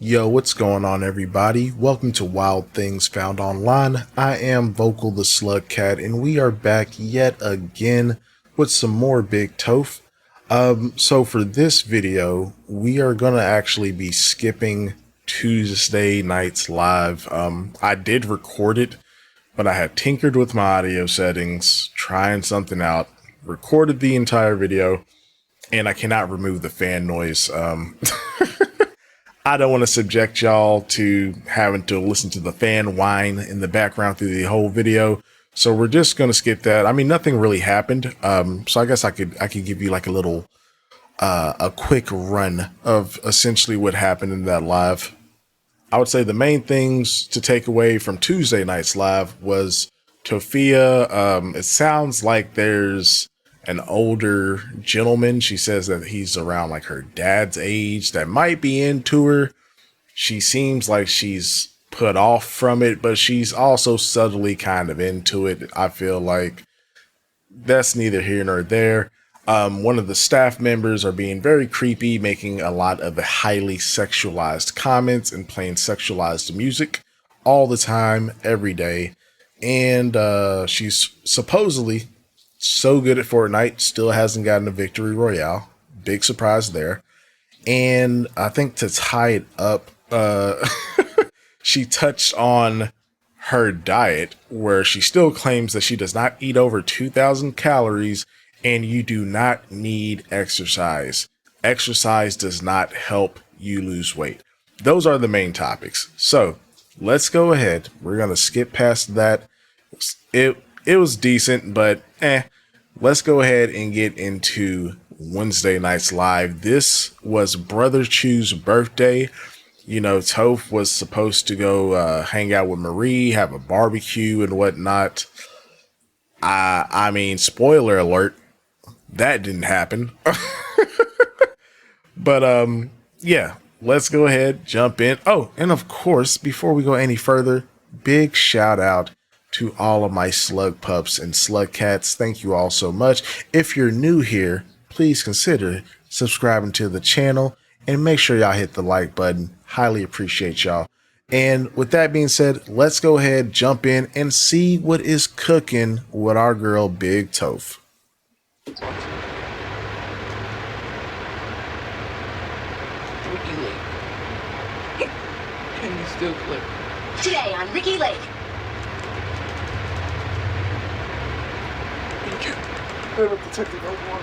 Yo, what's going on, everybody? Welcome to Wild Things Found Online. I am Vokal the Slug Cat, and we are back yet again with some more Big Toph. So for this video, we are gonna actually be skipping Tuesday night's live. I did record it, but I had tinkered with my audio settings, trying something out, recorded the entire video, and I cannot remove the fan noise. I don't want to subject y'all to having to listen to the fan whine in the background through the whole video. So we're just going to skip that. I mean, nothing really happened. So I guess I could give you like a little, a quick run of essentially what happened in that live. I would say the main things to take away from Tuesday night's live was Tophia. It sounds like there's an older gentleman. She says that he's around like her dad's age that might be into her. She seems like she's put off from it, but she's also subtly kind of into it. I feel like that's neither here nor there. One of the staff members are being very creepy, making a lot of highly sexualized comments and playing sexualized music all the time, every day. And she's supposedly so good at Fortnite, still hasn't gotten a victory royale. Big surprise there. And I think to tie it up, she touched on her diet, where she still claims that she does not eat over 2,000 calories, and you do not need exercise. Exercise does not help you lose weight. Those are the main topics. So let's go ahead. We're going to skip past that. It was decent, but let's go ahead and get into Wednesday night's live. This was Brother Chu's birthday. You know, Toph was supposed to go hang out with Marie, have a barbecue and whatnot. I mean, spoiler alert, that didn't happen. But yeah, let's go ahead, jump in. Oh, and of course, before we go any further, big shout out to all of my slug pups and slug cats. Thank you all so much. If you're new here, please consider subscribing to the channel and make sure y'all hit the like button. Highly appreciate y'all. And with that being said, let's go ahead, jump in and see what is cooking with our girl Big Toph. Ricky Lake. Can you still clip? Today on Ricky Lake. What about Detective One?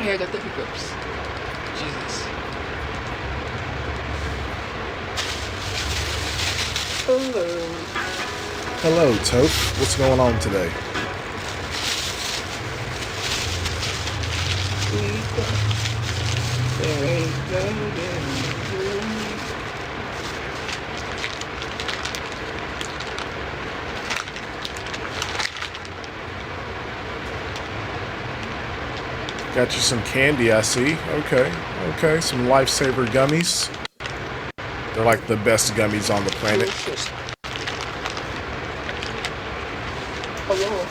Hey, I got the hiccups. Jesus. Hello. Hello, Toph. What's going on today? There ain't no getting. Got you some candy, I see. Okay. Some Lifesaver gummies. They're like the best gummies on the planet. Hello.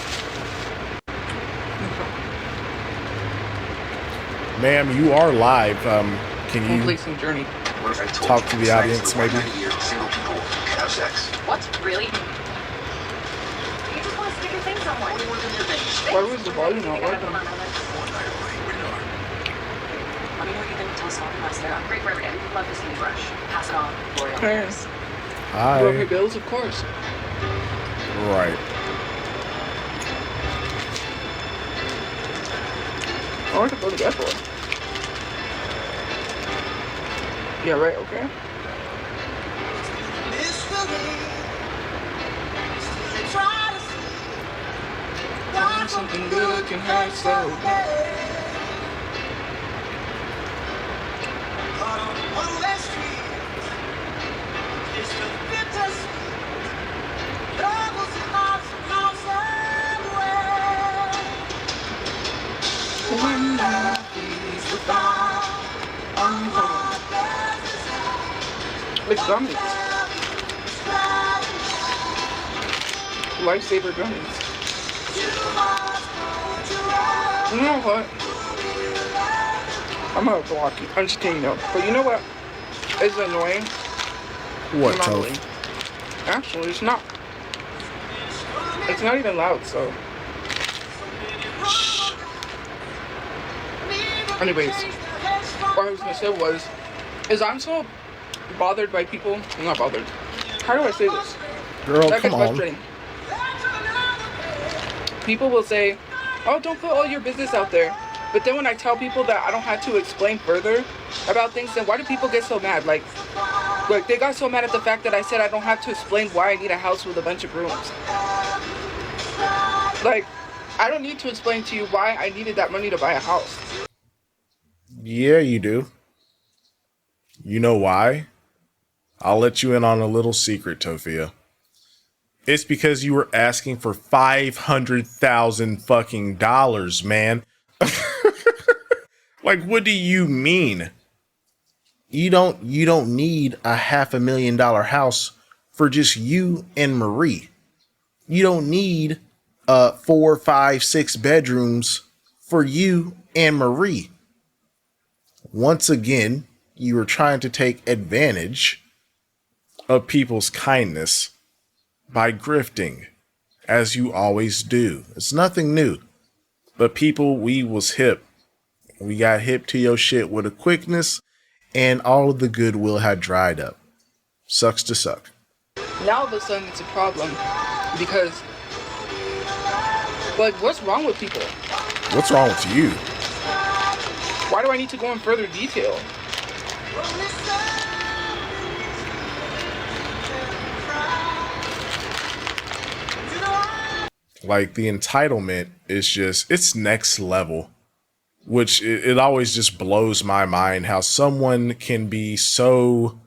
Ma'am, you are live. Can you Complete some journey. talk to the audience, maybe? What? Really? You just want to stick your thing somewhere. Why was the volume not working? Let me know what you think. Tell us all the rest there. I'm great for every day. Love this new brush. Pass it on. L'Oreal. Thanks. Hi. Rubber bills, of course. Right. I want to go to that boy. Yeah, right, okay. Something good can hurt so bad. Like gummies. Lifesaver gummies. You know what? I'm gonna block you. I'm just kidding though. But you know what? is annoying. What, Not Toph? really. Actually, it's not. It's not even loud, so. Anyways, what I was gonna say is I'm so bothered by people. I'm not bothered. How do I say this? Girl, That come gets on. frustrating. People will say, "Oh, don't put all your business out there." But then when I tell people that I don't have to explain further about things, then why do people get so mad? Like they got so mad at the fact that I said I don't have to explain why I need a house with a bunch of rooms. Like, I don't need to explain to you why I needed that money to buy a house. Yeah, you do. You know why? I'll let you in on a little secret, Tophia. It's because you were asking for $500,000 fucking dollars, man. Like, what do you mean? You don't need a $500,000 house for just you and Marie. You don't need 4, 5, 6 bedrooms for you and Marie. Once again, you were trying to take advantage of people's kindness by grifting, as you always do. It's nothing new. But people, we was hip. We got hip to your shit with a quickness, and all of the goodwill had dried up. Sucks to suck. Now all of a sudden it's a problem because, like, what's wrong with people? What's wrong with you? Why do I need to go in further detail? Like, the entitlement is just, it's next level. Which it always just blows my mind how someone can be so,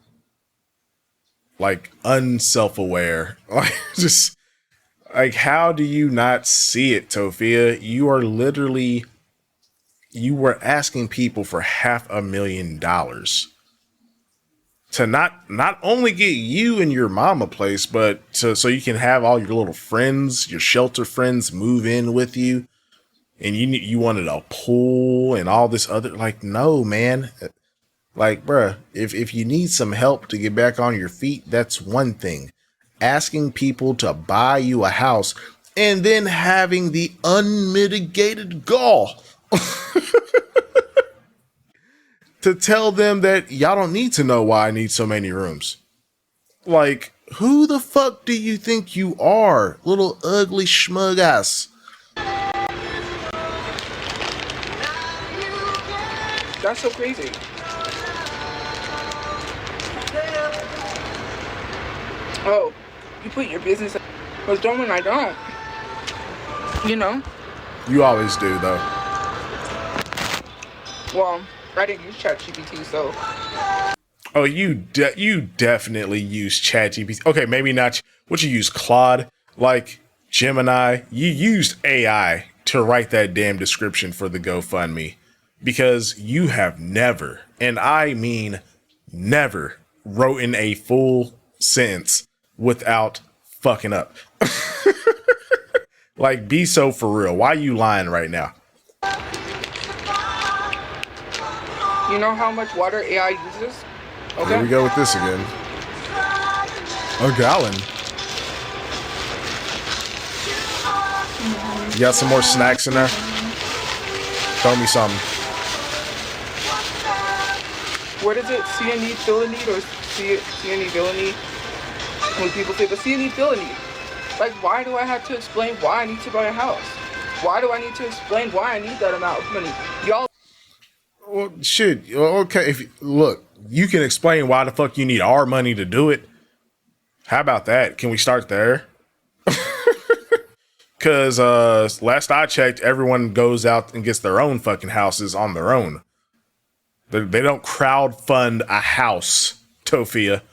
like, unself-aware. Like, just, like, how do you not see it, Tophia? You are literally, you were asking people for $500,000 to not only get you and your mom a place, but so you can have all your little friends, your shelter friends move in with you. And you wanted a pool and all this other, like, no, man. Like, bruh, if you need some help to get back on your feet, that's one thing. Asking people to buy you a house and then having the unmitigated gall to tell them that y'all don't need to know why I need so many rooms. Like, who the fuck do you think you are, little ugly schmug ass? That's so crazy. Oh, you put your business, but don't when I don't. You know? You always do, though. Well, I didn't use ChatGPT, so. Oh, you definitely use ChatGPT. Okay, maybe not. What you use, Claude? Like Gemini? You used AI to write that damn description for the GoFundMe. Because you have never, and I mean never, written a full sentence without fucking up. Like, be so for real. Why are you lying right now? You know how much water AI uses? Okay. Here we go with this again. A gallon. You got some more snacks in there? Throw me some. What is it? See a need, feel a need, or see any villainy? When people say, but see a need, feel a need. Like, why do I have to explain why I need to buy a house? Why do I need to explain why I need that amount of money? Y'all. Well, shit. Okay, look, you can explain why the fuck you need our money to do it. How about that? Can we start there? Because last I checked, everyone goes out and gets their own fucking houses on their own. They don't crowdfund a house, Tophia.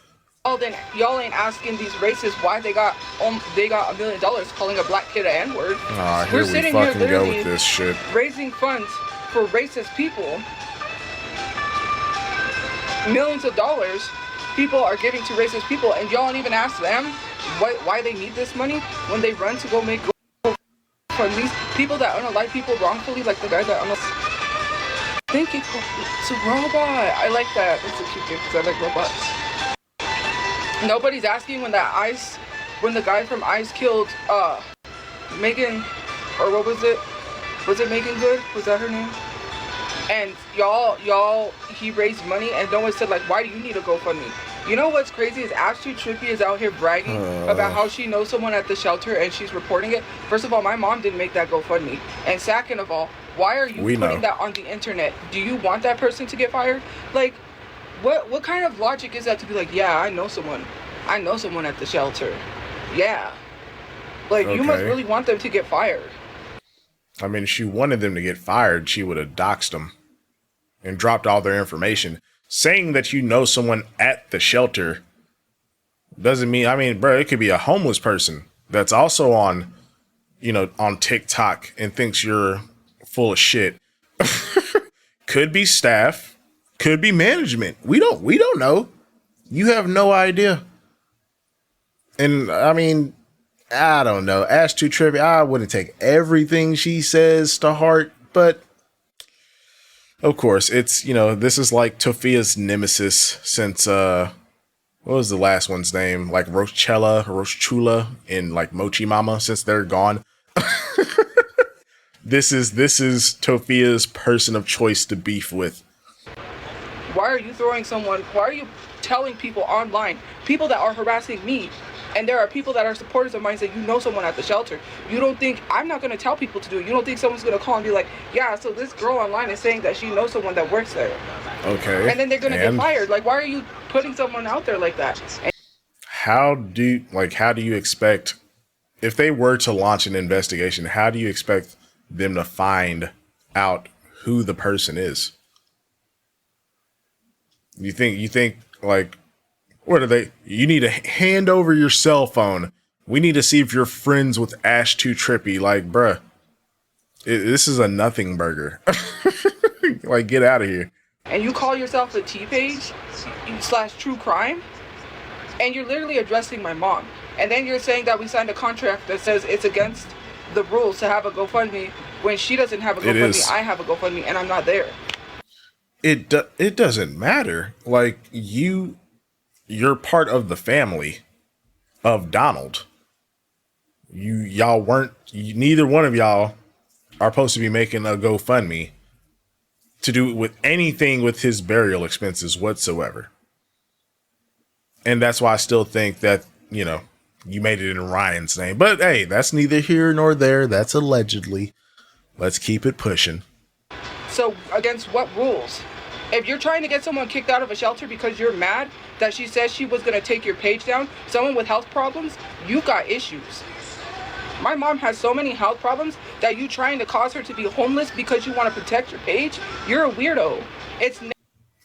Oh, then y'all ain't asking these racists why they got $1 million calling a black kid an N-word. Here we fucking go with this shit. Raising funds for racist people. Millions of dollars people are giving to racist people, and y'all don't even ask them why they need this money when they run to go make from these people that unalive people wrongfully, like the guy that Thank you. It's a robot. I like that. That's a cute thing because I like robots. Nobody's asking when the guy from Ice killed Megan, or what was it? Was it Megan Good? Was that her name? And he raised money, and no one said like, why do you need a GoFundMe? You know what's crazy is Tophia is out here bragging about how she knows someone at the shelter and she's reporting it. First of all, my mom didn't make that GoFundMe, and second of all, why are you putting that on the internet? Do you want that person to get fired? Like, what kind of logic is that to be like, yeah, I know someone at the shelter. Yeah, like you must really want them to get fired. I mean, if she wanted them to get fired, she would have doxed them and dropped all their information. Saying that you know someone at the shelter doesn't mean, I mean, bro, it could be a homeless person that's also on, on TikTok and thinks you're full of shit. Could be staff, could be management. We don't know. You have no idea. And I mean, I don't know. Tophia, I wouldn't take everything she says to heart, but of course, it's, this is like Tophia's nemesis since, what was the last one's name? Like Rochula, and like Mochi Mama, since they're gone. This is Tophia's person of choice to beef with. Why are you telling people online, people that are harassing me, and there are people that are supporters of mine that you know someone at the shelter? You don't think I'm not going to tell people to do it? You don't think someone's going to call and be like, yeah, so this girl online is saying that she knows someone that works there. Okay. And then they're going to get fired. Like, why are you putting someone out there like that? How do you expect, if they were to launch an investigation, how do you expect them to find out who the person is? You think like, what are they? You need to hand over your cell phone. We need to see if you're friends with Tophia. Like, bruh, this is a nothing burger. Like, get out of here. And you call yourself a T-page / true crime, and you're literally addressing my mom. And then you're saying that we signed a contract that says it's against the rules to have a GoFundMe when she doesn't have a GoFundMe. I have a GoFundMe, and I'm not there. It doesn't matter. Like, you're part of the family of Donald. Neither one of y'all are supposed to be making a GoFundMe to do with anything with his burial expenses whatsoever. And that's why I still think that, you made it in Ryan's name. But hey, that's neither here nor there. That's allegedly. Let's keep it pushing. So against what rules? If you're trying to get someone kicked out of a shelter because you're mad that she says she was going to take your page down, someone with health problems, you got issues. My mom has so many health problems that you trying to cause her to be homeless because you want to protect your page, you're a weirdo.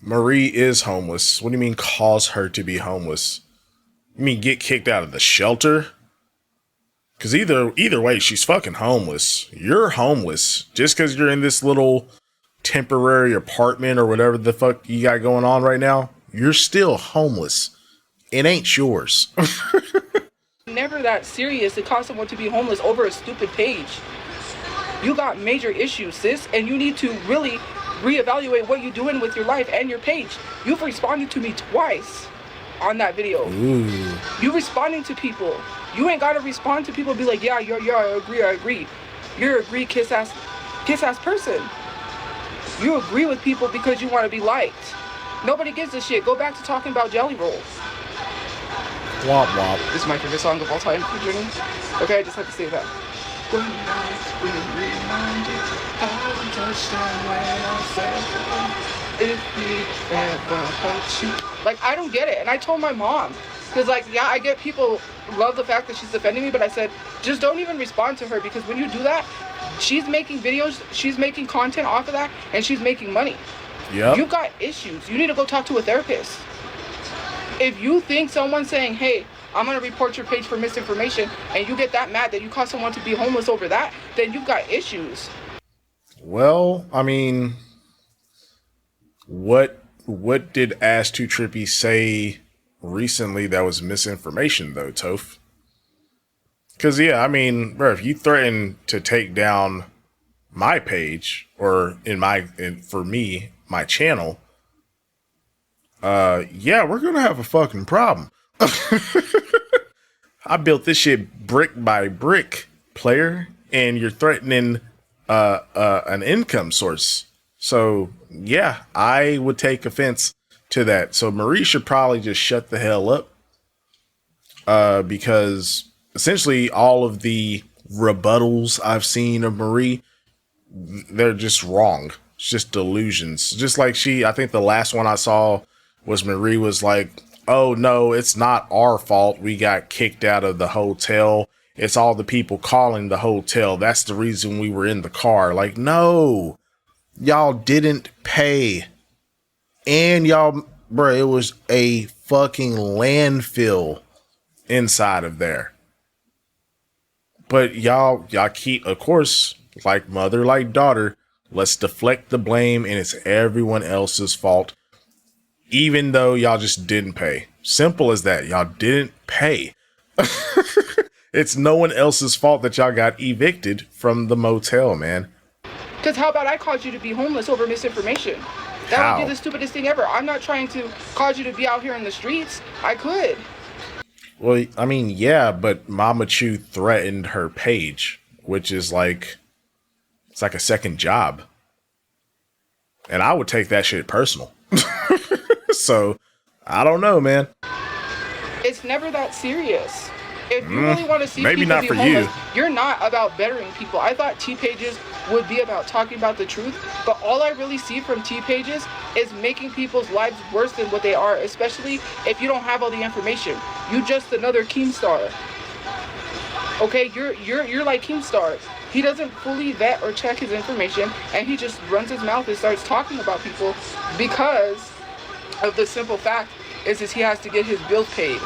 Marie is homeless. What do you mean cause her to be homeless? You mean get kicked out of the shelter? Because either way, she's fucking homeless. You're homeless. Just because you're in this little temporary apartment or whatever the fuck you got going on right now, you're still homeless. It ain't yours. Never that serious to cause someone to be homeless over a stupid page. You got major issues, sis, and you need to really reevaluate what you're doing with your life and your page. You've responded to me twice on that video. Ooh. You responding to people. You ain't gotta respond to people and be like, yeah, I agree. You're a agree kiss ass person. You agree with people because you want to be liked. Nobody gives a shit. Go back to talking about jelly rolls. Womp womp. This is my favorite song of all time for Jenny. Okay, I just had to say that. Good night, we reminded how we touched down when I said if we ever hurt you. Like, I don't get it. And I told my mom. Because, like, yeah, I get people love the fact that she's defending me, but I said, just don't even respond to her, because when you do that, she's making videos, she's making content off of that, and she's making money. Yep. You got issues. You need to go talk to a therapist. If you think someone's saying, hey, I'm going to report your page for misinformation, and you get that mad that you cause someone to be homeless over that, then you've got issues. Well, I mean, what did Tophia say recently that was misinformation, though, Toph? Because, yeah, I mean, bro, if you threaten to take down my page or for me, my channel, yeah, we're gonna have a fucking problem. I built this shit brick by brick, player, and you're threatening an income source. So yeah, I would take offense to that. So Marie should probably just shut the hell up, because essentially all of the rebuttals I've seen of Marie, they're just wrong. It's just delusions. Just like I think the last one I saw was Marie was like, oh no, it's not our fault. We got kicked out of the hotel. It's all the people calling the hotel. That's the reason we were in the car. Like, no, y'all didn't pay. And y'all, bro, it was a fucking landfill inside of there. But y'all keep, of course, like mother, like daughter, let's deflect the blame and it's everyone else's fault. Even though y'all just didn't pay. Simple as that. Y'all didn't pay. It's no one else's fault that y'all got evicted from the motel, man. Because how about I caused you to be homeless over misinformation? That would be the stupidest thing ever. I'm not trying to cause you to be out here in the streets. I could. Well, I mean, yeah, but Mama Chu threatened her page, which is like, it's like a second job. And I would take that shit personal. So, I don't know, man. It's never that serious. If you really want to see maybe people not be for homeless, you. You're not about bettering people. I thought T-Pages would be about talking about the truth, but all I really see from T-Pages is making people's lives worse than what they are, especially if you don't have all the information. You just another Keemstar. Okay, you're like Keemstar. He doesn't fully vet or check his information, and he just runs his mouth and starts talking about people because of the simple fact is he has to get his bills paid.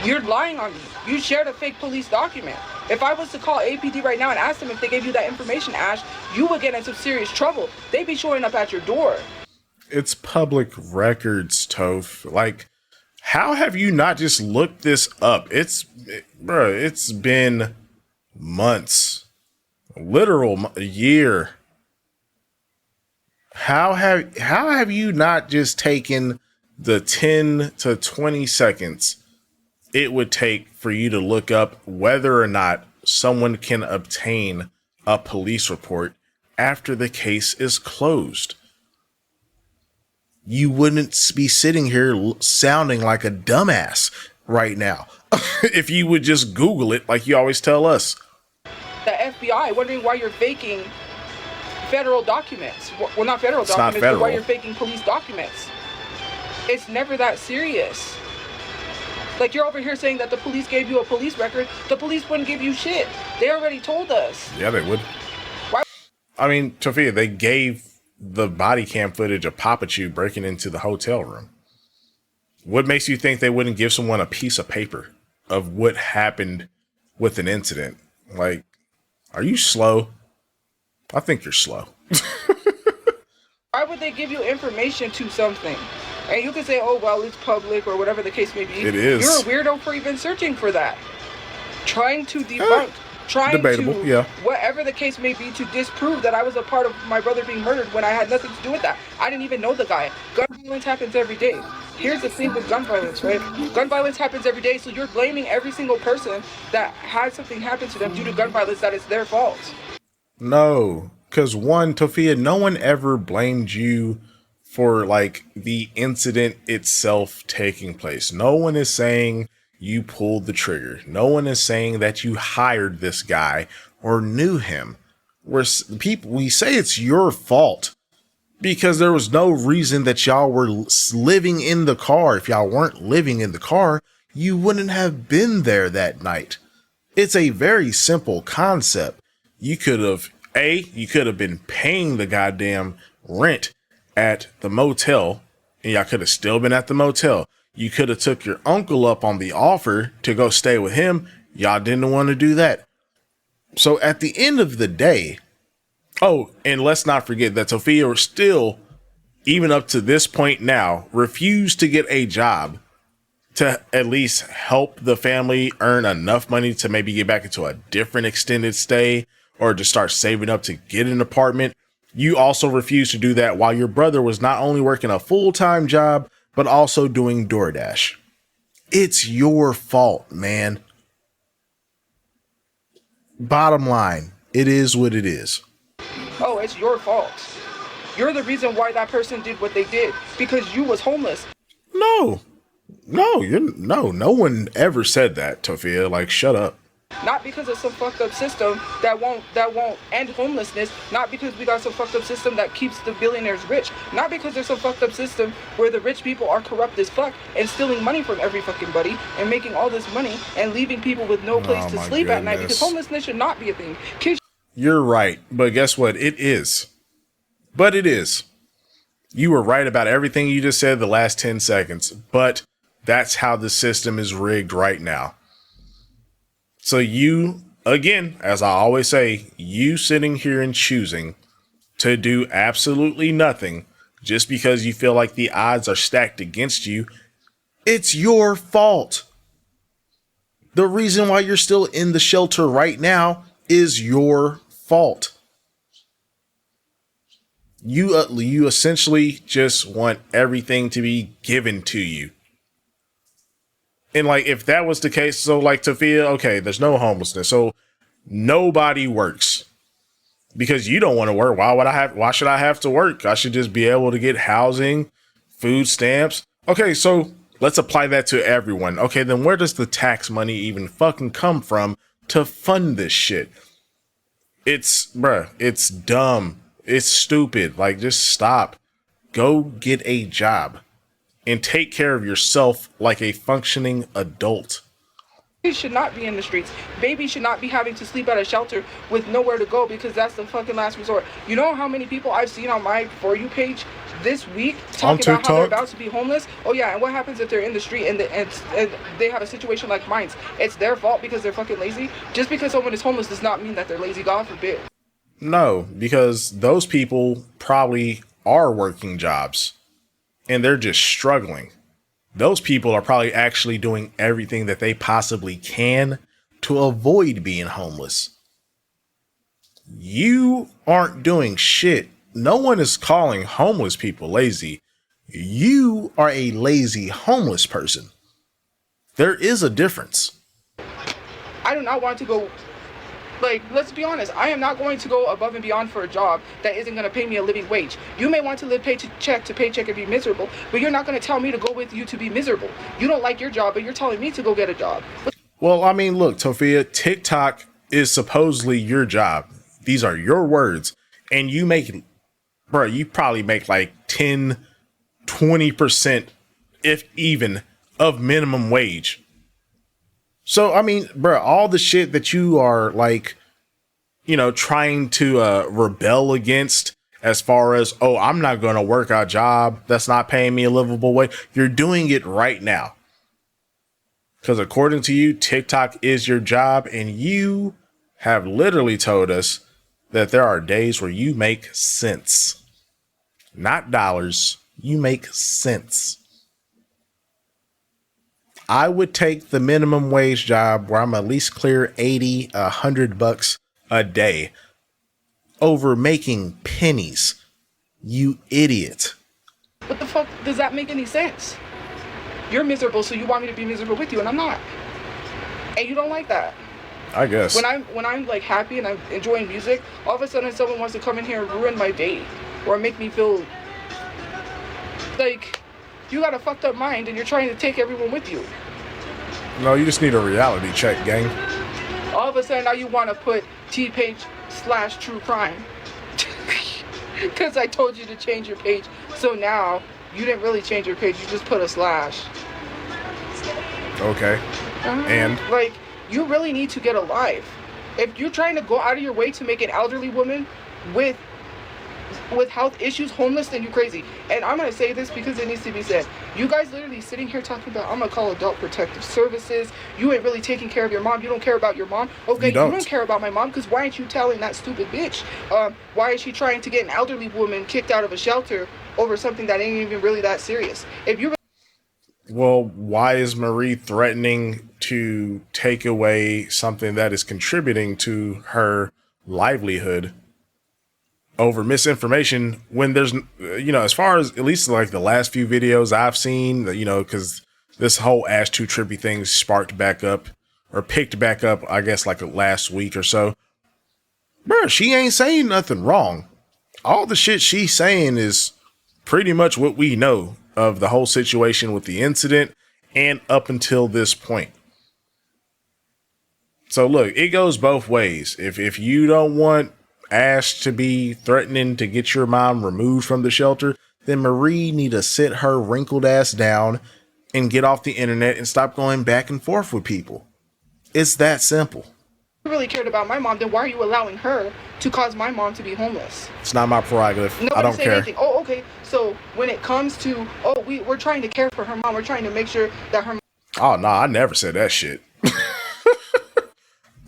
You're lying on me. You shared a fake police document. If I was to call APD right now and ask them if they gave you that information, Ash, you would get into serious trouble. They'd be showing up at your door. It's public records, Toph. Like, how have you not just looked this up? It's been months, a year. How have you not just taken the 10 to 20 seconds it would take for you to look up whether or not someone can obtain a police report after the case is closed? You wouldn't be sitting here sounding like a dumbass right now if you would just Google it like you always tell us. The FBI wondering why you're faking federal documents. Well, not federal it's documents, not federal. But why you're faking police documents. It's never that serious. Like, you're over here saying that the police gave you a police record. The police wouldn't give you shit. They already told us. Yeah, they would. Why? I mean, Tophia, they gave the body cam footage of Tophiachu breaking into the hotel room. What makes you think they wouldn't give someone a piece of paper of what happened with an incident? Like, are you slow? I think you're slow. Why would they give you information to something? And you can say, oh, well, it's public or whatever the case may be. It is. You're a weirdo for even searching for that. Trying to debunk, debatable, yeah. Whatever the case may be, to disprove that I was a part of my brother being murdered when I had nothing to do with that. I didn't even know the guy. Gun violence happens every day. Here's the thing with gun violence, right? Gun violence happens every day, so you're blaming every single person that had something happen to them due to gun violence that it's their fault. No, because one, Tophia, no one ever blamed you for like the incident itself taking place. No one is saying you pulled the trigger. No one is saying that you hired this guy or knew him. We say it's your fault because there was no reason that y'all were living in the car. If y'all weren't living in the car, you wouldn't have been there that night. It's a very simple concept. You could have been paying the goddamn rent at the motel, and y'all could have still been at the motel. You could have took your uncle up on the offer to go stay with him. Y'all didn't want to do that. So at the end of the day, oh, and let's not forget that Tophia still, even up to this point now, refused to get a job to at least help the family earn enough money to maybe get back into a different extended stay or to start saving up to get an apartment. You also refused to do that while your brother was not only working a full-time job, but also doing DoorDash. It's your fault, man. Bottom line, it is what it is. Oh, it's your fault. You're the reason why that person did what they did, because you was homeless. No, no one ever said that, Tophia. Like, shut up. Not because of some fucked up system that won't end homelessness. Not because we got some fucked up system that keeps the billionaires rich. Not because there's some fucked up system where the rich people are corrupt as fuck and stealing money from every fucking buddy and making all this money and leaving people with no place to sleep at night, because homelessness should not be a thing. Kids. You're right, but guess what? It is. But it is. You were right about everything you just said the last 10 seconds, but that's how the system is rigged right now. So you, again, as I always say, you sitting here and choosing to do absolutely nothing just because you feel like the odds are stacked against you, it's your fault. The reason why you're still in the shelter right now is your fault. You essentially just want everything to be given to you. And like, if that was the case, so like Tophia, okay, there's no homelessness, so nobody works because you don't want to work. Why should I have to work? I should just be able to get housing, food stamps. Okay, so let's apply that to everyone. Okay, then where does the tax money even fucking come from to fund this shit? It's dumb. It's stupid. Like, just stop. Go get a job and take care of yourself like a functioning adult. Babies should not be in the streets. Babies should not be having to sleep at a shelter with nowhere to go, because that's the fucking last resort. You know how many people I've seen on my For You page this week talking about how they're about to be homeless? Oh yeah, and what happens if they're in the street and they have a situation like mine? It's their fault because they're fucking lazy? Just because someone is homeless does not mean that they're lazy, God forbid. No, because those people probably are working jobs and they're just struggling. Those people are probably actually doing everything that they possibly can to avoid being homeless. You aren't doing shit. No one is calling homeless people lazy. You are a lazy homeless person. There is a difference. I do not want to go, like, let's be honest, I am not going to go above and beyond for a job that isn't going to pay me a living wage. You may want to live paycheck to paycheck and be miserable, but you're not going to tell me to go with you to be miserable. You don't like your job, but you're telling me to go get a job. Well, I mean, look, Tophia, TikTok is supposedly your job. These are your words. And you make, bro, you probably make like 10, 20%, if even, of minimum wage. So, I mean, bro, all the shit that you are like, you know, trying to rebel against as far as, oh, I'm not going to work a job that's not paying me a livable wage. You're doing it right now. Because according to you, TikTok is your job. And you have literally told us that there are days where you make cents, not dollars. You make cents. I would take the minimum wage job where I'm at least clear 80, $100 a day over making pennies. You idiot. What the fuck does that make any sense? You're miserable, so you want me to be miserable with you, and I'm not. And you don't like that. I guess. When I'm like happy and I'm enjoying music, all of a sudden someone wants to come in here and ruin my day or make me feel like you got a fucked up mind and you're trying to take everyone with you. No, you just need a reality check, gang. All of a sudden now you want to put T-page/true crime. Because I told you to change your page. So now you didn't really change your page. You just put a slash. Okay. And? Like, you really need to get a life. If you're trying to go out of your way to make an elderly woman with health issues homeless, then you're crazy. And I'm going to say this because it needs to be said. You guys literally sitting here talking about, I'm going to call Adult Protective Services. You ain't really taking care of your mom. You don't care about your mom. Okay, you don't care about my mom, because why aren't you telling that stupid bitch? Why is she trying to get an elderly woman kicked out of a shelter over something that ain't even really that serious? If you Well, why is Marie threatening to take away something that is contributing to her livelihood over misinformation when there's, as far as at least like the last few videos I've seen, because this whole Ash 2 Trippy thing sparked back up or picked back up, I guess, like last week or so. Bruh, she ain't saying nothing wrong. All the shit she's saying is pretty much what we know of the whole situation with the incident and up until this point. So look, it goes both ways. If you don't want Ash to be threatening to get your mom removed from the shelter, then Marie need to sit her wrinkled ass down and get off the internet and stop going back and forth with people. It's that simple. If you really cared about my mom, then why are you allowing her to cause my mom to be homeless? It's not my prerogative. I don't care. Anything. Oh, okay. So when it comes to, we're trying to care for her mom. We're trying to make sure that her. Oh, no, I never said that shit.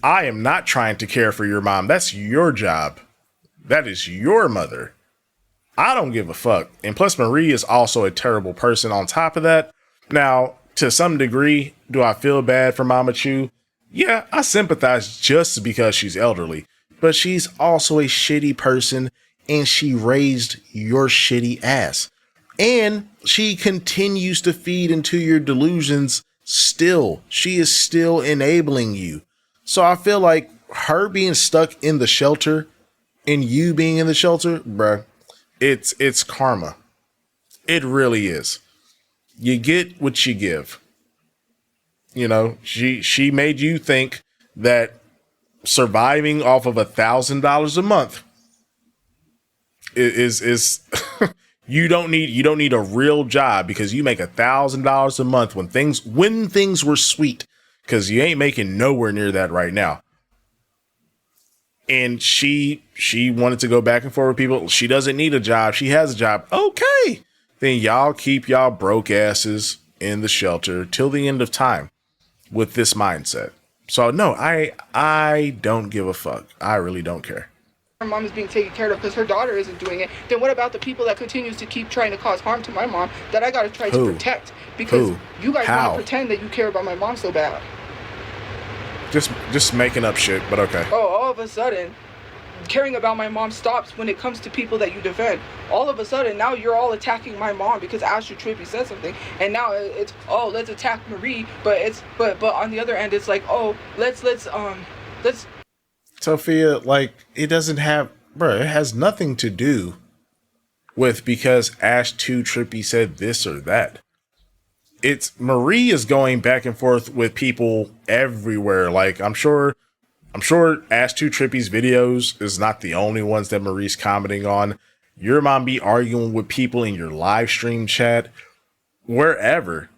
I am not trying to care for your mom. That's your job. That is your mother. I don't give a fuck. And plus, Marie is also a terrible person on top of that. Now, to some degree, do I feel bad for Mama Chu? Yeah, I sympathize just because she's elderly. But she's also a shitty person, and she raised your shitty ass. And she continues to feed into your delusions still. She is still enabling you. So I feel like her being stuck in the shelter and you being in the shelter, bruh, it's karma. It really is. You get what you give. She made you think that surviving off of $1,000 a month is you don't need a real job because you make $1,000 a month when things were sweet. Because you ain't making nowhere near that right now. And she wanted to go back and forth with people. She doesn't need a job. She has a job. Okay. Then y'all keep y'all broke asses in the shelter till the end of time with this mindset. So no, I don't give a fuck. I really don't care. Her mom is being taken care of because her daughter isn't doing it. Then what about the people that continues to keep trying to cause harm to my mom that I got to try to protect? Because you guys want to pretend that you care about my mom so bad. Just making up shit, but okay. Oh, all of a sudden, caring about my mom stops when it comes to people that you defend. All of a sudden, now you're all attacking my mom because Ash 2 Trippy said something, and now it's let's attack Marie. But on the other end, it's like let's. Tophia, like it doesn't have, bro. It has nothing to do with because Ash 2 Trippy said this or that. It's Marie is going back and forth with people everywhere. Like I'm sure Ash 2 Trippy's videos is not the only ones that Marie's commenting on. Your mom be arguing with people in your live stream chat, wherever.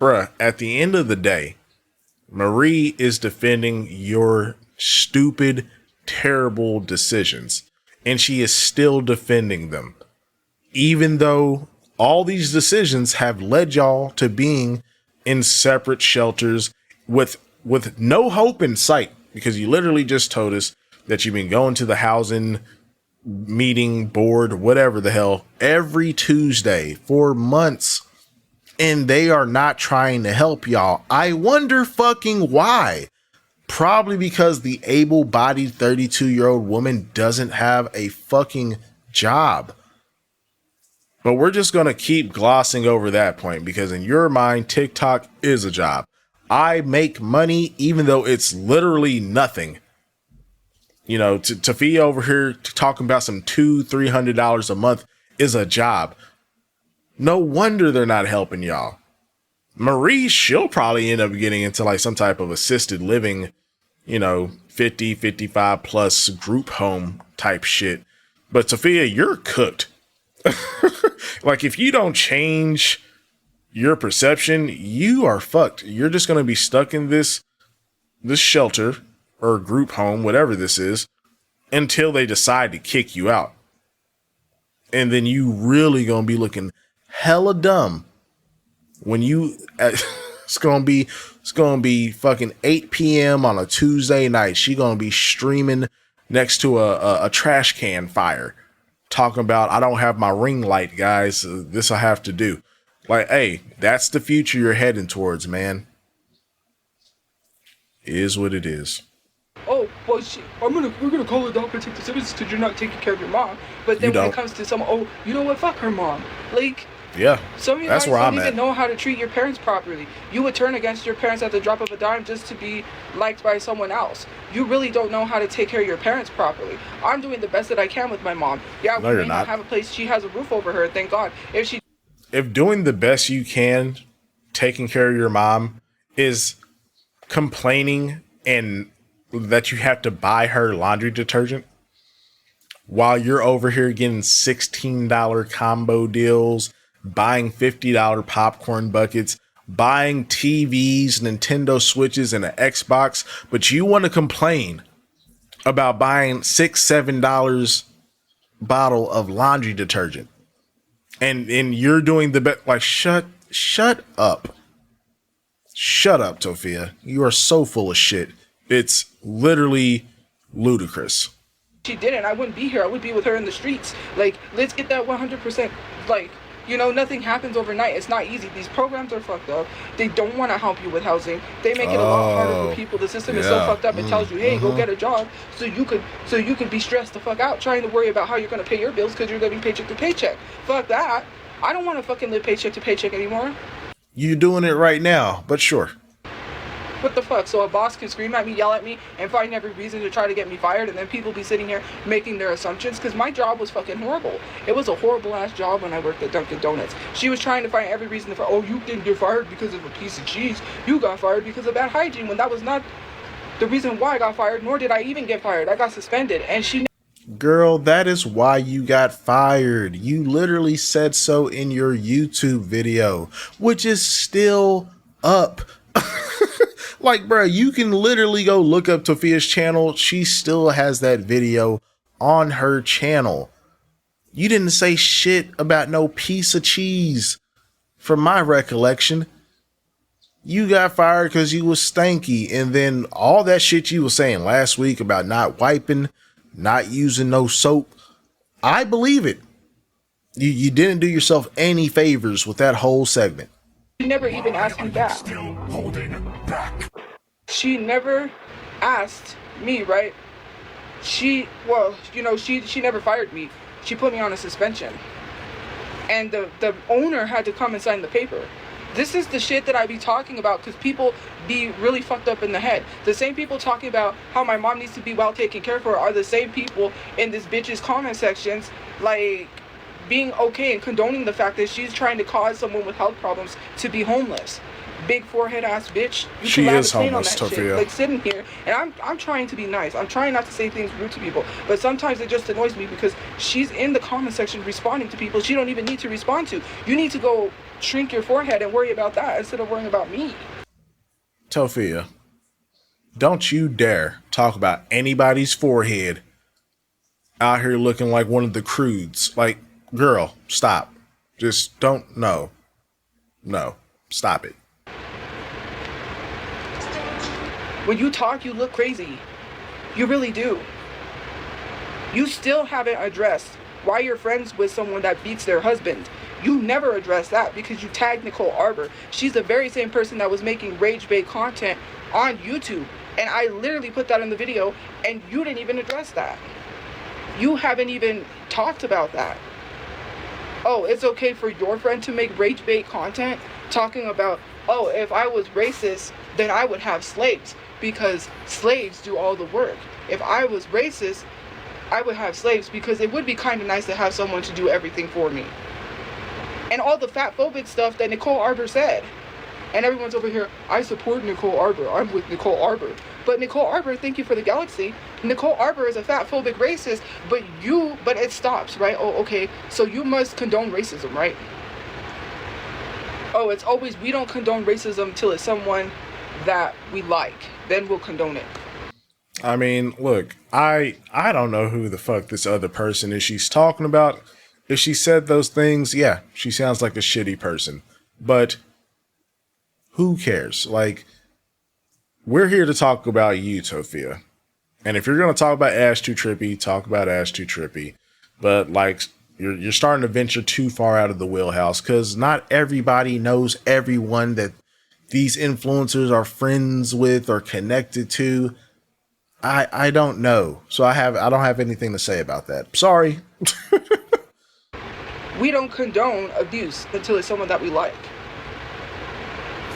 Bruh, at the end of the day, Marie is defending your stupid, terrible decisions. And she is still defending them. Even though all these decisions have led y'all to being in separate shelters with no hope in sight, because you literally just told us that you've been going to the housing meeting board, whatever the hell, every Tuesday for months, and they are not trying to help y'all. I wonder fucking why. Probably because the able-bodied 32-year-old woman doesn't have a fucking job. But we're just going to keep glossing over that point because in your mind, TikTok is a job. I make money even though it's literally nothing. Tophia over here talking about some $200-300 a month is a job. No wonder they're not helping y'all. Marie, she'll probably end up getting into like some type of assisted living, 50, 55 plus group home type shit. But Tophia, you're cooked. Like if you don't change your perception, you are fucked. You're just going to be stuck in this shelter or group home, whatever this is, until they decide to kick you out. And then you really going to be looking hella dumb when it's going to be fucking 8 p.m. on a Tuesday night. She going to be streaming next to a trash can fire. Talking about, I don't have my ring light, guys. This I have to do. Like, hey, that's the future you're heading towards, man. It is what it is. Oh, well, we're gonna call it the protective services because you're not taking care of your mom. But then You when don't. it comes to some, oh, you know what, fuck her mom. Like, Yeah, some of you that's guys where don't I'm even at. know how to treat your parents properly. You would turn against your parents at the drop of a dime just to be liked by someone else. You really don't know how to take care of your parents properly. I'm doing the best that I can with my mom. Yeah, No, we you're may not not. have a place. She has a roof over her, thank God. If doing the best you can, taking care of your mom, is complaining and that you have to buy her laundry detergent while you're over here getting $16 combo deals, buying $50 popcorn buckets, buying TVs, Nintendo Switches, and an Xbox, but you want to complain about buying $6-7 bottle of laundry detergent, and you're doing the best. Like, shut up. Shut up, Tophia. You are so full of shit. It's literally ludicrous. she didn't, I wouldn't be here. I would be with her in the streets. Like, let's get that 100%. Like, you know, nothing happens overnight. It's not easy. These programs are fucked up. They don't want to help you with housing. They make it a lot harder for people. The system is so fucked up. It tells you, hey, go get a job, so you could be stressed the fuck out trying to worry about how you're gonna pay your bills because you're living paycheck to paycheck. Fuck that. I don't want to fucking live paycheck to paycheck anymore. You doing it right now, but sure. What the fuck? So a boss can scream at me, yell at me, and find every reason to try to get me fired, and then people be sitting here making their assumptions, because my job was fucking horrible. It was a horrible ass job when I worked at Dunkin' Donuts. She was trying to find every reason to, oh, you didn't get fired because of a piece of cheese. You got fired because of bad hygiene, when that was not the reason why I got fired, nor did I even get fired. I got suspended, and she... Girl, that is why you got fired. You literally said so in your YouTube video, which is still up. Like, bro, you can literally go look up Tophia's channel. She still has that video on her channel. You didn't say shit about no piece of cheese. From my recollection, you got fired because you was stanky. And then all that shit you was saying last week about not wiping, not using no soap, I believe it. You didn't do yourself any favors with that whole segment. She never even asked me back. She never asked me, right? She never fired me. She put me on a suspension. And the owner had to come and sign the paper. This is the shit that I be talking about, because people be really fucked up in the head. The same people talking about how my mom needs to be well taken care of are the same people in this bitch's comment sections, like, being okay and condoning the fact that she's trying to cause someone with health problems to be homeless. Big forehead ass bitch. She is homeless, Tophia. Like, sitting here, and I'm trying to be nice. I'm trying not to say things rude to people, but sometimes it just annoys me because she's in the comment section responding to people she don't even need to respond to. You need to go shrink your forehead and worry about that instead of worrying about me. Tophia, don't you dare talk about anybody's forehead out here looking like one of the crudes. Like, girl, stop. Just don't. No, stop it. When you talk, you look crazy. You really do. You still haven't addressed why you're friends with someone that beats their husband. You never addressed that because you tagged Nicole Arbor. She's the very same person that was making rage bait content on YouTube. And I literally put that in the video, and you didn't even address that. You haven't even talked about that. Oh, it's okay for your friend to make rage bait content talking about, oh, if I was racist, then I would have slaves because slaves do all the work. If I was racist, I would have slaves because it would be kind of nice to have someone to do everything for me. And all the fat phobic stuff that Nicole Arbor said. And everyone's over here, I support Nicole Arbor. I'm with Nicole Arbor. But Nicole Arbor, thank you for the galaxy. Nicole Arbor is a fat phobic racist, but it stops, right? Oh, okay. So you must condone racism, right? Oh, it's always, we don't condone racism till it's someone that we like. Then we'll condone it. I mean, look, I don't know who the fuck this other person is she's talking about. If she said those things, yeah, she sounds like a shitty person. But who cares? Like, we're here to talk about you, Tophia. And if you're going to talk about Ash Too Trippy, talk about Ash Too Trippy. But, like, you're starting to venture too far out of the wheelhouse, because not everybody knows everyone that these influencers are friends with or connected to. I don't know. So I don't have anything to say about that. Sorry. We don't condone abuse until it's someone that we like.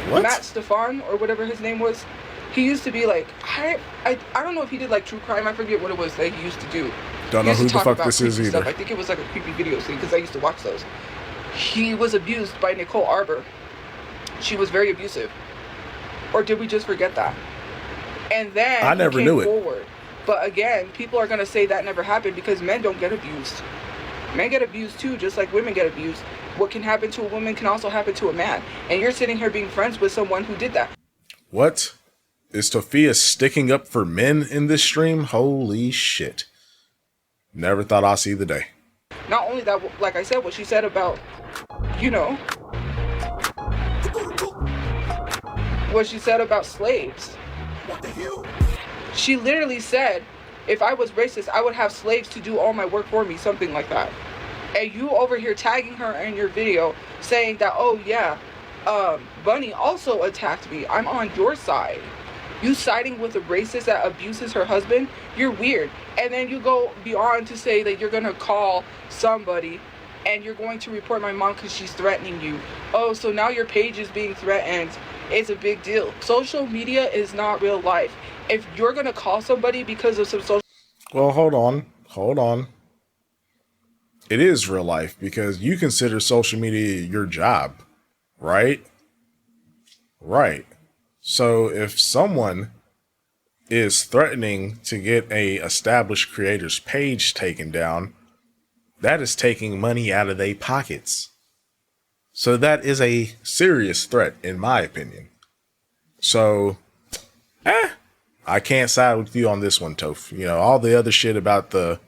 What? Matt Stefan, or whatever his name was, he used to be like, I don't know if he did like true crime. I forget what it was that he used to do. Don't know who the fuck this is either. I think it was like a creepy video thing because I used to watch those. He was abused by Nicole Arbor. She was very abusive. Or did we just forget that? And then I never knew it. Forward. But again, people are going to say that never happened because men don't get abused. Men get abused too, just like women get abused. What can happen to a woman can also happen to a man. And you're sitting here being friends with someone who did that. What? Is Tophia sticking up for men in this stream? Holy shit. Never thought I'd see the day. Not only that, like I said, what she said about, you know, what she said about slaves. What the hell? She literally said, if I was racist, I would have slaves to do all my work for me, something like that. And you over here tagging her in your video saying that, oh yeah, Bunny also attacked me. I'm on your side. You siding with a racist that abuses her husband? You're weird. And then you go beyond to say that you're going to call somebody and you're going to report my mom because she's threatening you. Oh, so now your page is being threatened. It's a big deal. Social media is not real life. If you're going to call somebody because of some social... Well, hold on. It is real life because you consider social media your job, right? Right. So if someone is threatening to get a established creator's page taken down, that is taking money out of their pockets. So that is a serious threat, in my opinion. So, I can't side with you on this one, Toph. You know, all the other shit about the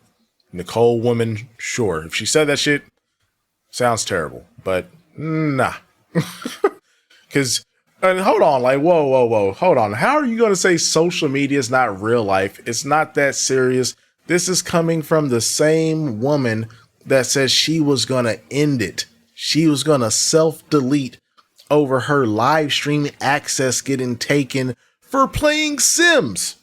Nicole woman, sure. If she said that shit, sounds terrible. But, nah. Because... And hold on, like, whoa, hold on. How are you going to say social media is not real life? It's not that serious. This is coming from the same woman that says she was going to end it. She was going to self-delete over her live stream access getting taken for playing Sims.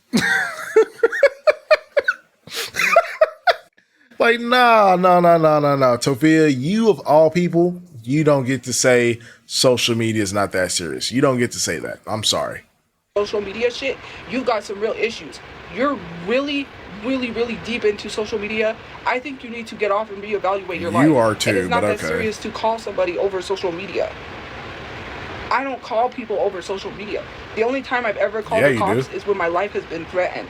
Like, no. Tophia, you of all people, you don't get to say social media is not that serious. You don't get to say that. I'm sorry. Social media shit, you've got some real issues. You're really deep into social media. I think you need to get off and reevaluate your life. You are too, and it's not but that okay. serious to call somebody over social media. I don't call people over social media. The only time I've ever called the cops is when my life has been threatened.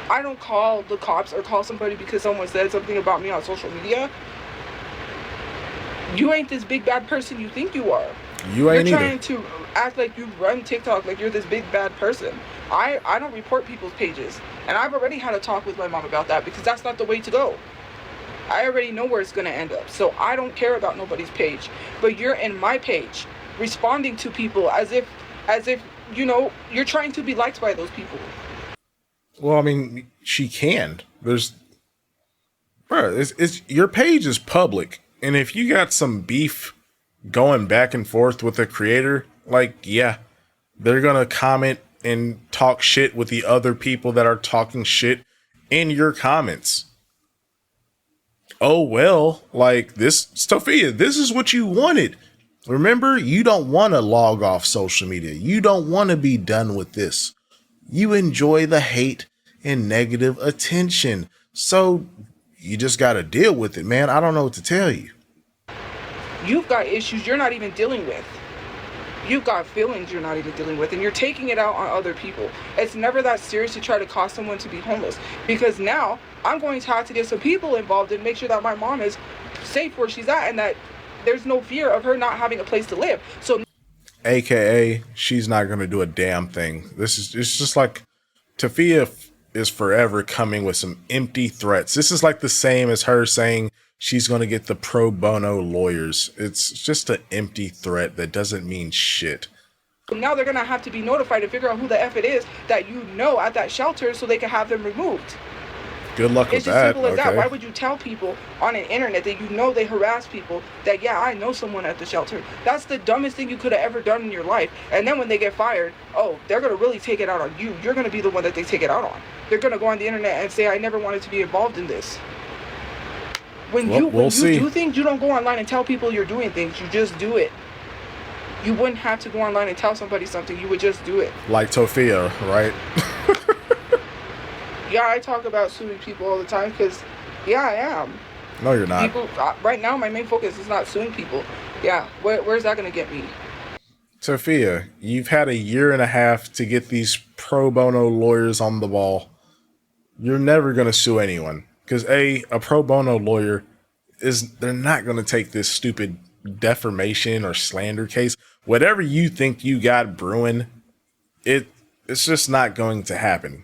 I don't call the cops or call somebody because someone said something about me on social media. You ain't this big bad person you think you are. You ain't You're either. trying to act like you run TikTok like you're this big bad person. I don't report people's pages. And I've already had a talk with my mom about that because that's not the way to go. I already know where it's going to end up. So I don't care about nobody's page. But you're in my page responding to people as if, you know, you're trying to be liked by those people. Well, I mean, she can. It's your page is public. And if you got some beef going back and forth with the creator, like, yeah, they're going to comment and talk shit with the other people that are talking shit in your comments. Oh, well, like this, Tophia, this is what you wanted. Remember, you don't want to log off social media. You don't want to be done with this. You enjoy the hate and negative attention. So you just got to deal with it, man. I don't know what to tell you. You've got issues you're not even dealing with. You've got feelings you're not even dealing with, and you're taking it out on other people. It's never that serious to try to cause someone to be homeless, because now I'm going to have to get some people involved and make sure that my mom is safe where she's at and that there's no fear of her not having a place to live. So, AKA, she's not going to do a damn thing. It's just like Tophia is forever coming with some empty threats. This is like the same as her saying she's going to get the pro bono lawyers. It's just an empty threat that doesn't mean shit. Now they're going to have to be notified to figure out who the F it is that you know at that shelter so they can have them removed. Good luck with It's just that. simple as that. Why Okay. would you tell people on an internet that you know they harass people that, yeah, I know someone at the shelter? That's the dumbest thing you could have ever done in your life. And then when they get fired, oh, they're going to really take it out on you. You're going to be the one that they take it out on. They're going to go on the internet and say, I never wanted to be involved in this. When Well, we'll you see. do things, you don't go online and tell people you're doing things. You just do it. You wouldn't have to go online and tell somebody something. You would just do it. Like Tophia, right? Yeah, I talk about suing people all the time because, yeah, I am. No, you're not. People right now, my main focus is not suing people. Yeah, where's that gonna get me? Tophia, you've had a year and a half to get these pro bono lawyers on the ball. You're never going to sue anyone because a pro bono lawyer they're not going to take this stupid defamation or slander case. Whatever you think you got brewing, it's just not going to happen.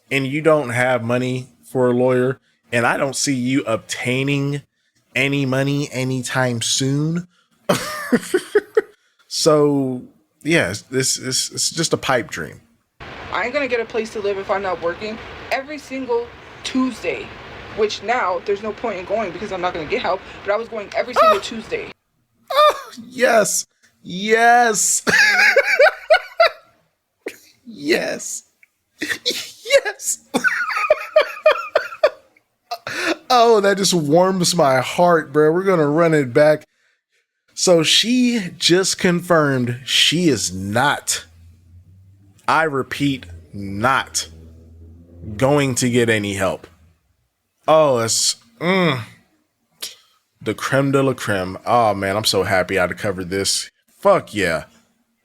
And you don't have money for a lawyer, and I don't see you obtaining any money anytime soon. So, yes, this is it's just a pipe dream. I ain't gonna get a place to live if I'm not working every single Tuesday. Which now there's no point in going because I'm not gonna get help. But I was going every single Tuesday. Yes. Yes. Yes. Yes. Oh, that just warms my heart, bro. We're going to run it back. So she just confirmed she is not, I repeat, not going to get any help. Oh, it's the creme de la creme. Oh, man, I'm so happy I covered this. Fuck yeah.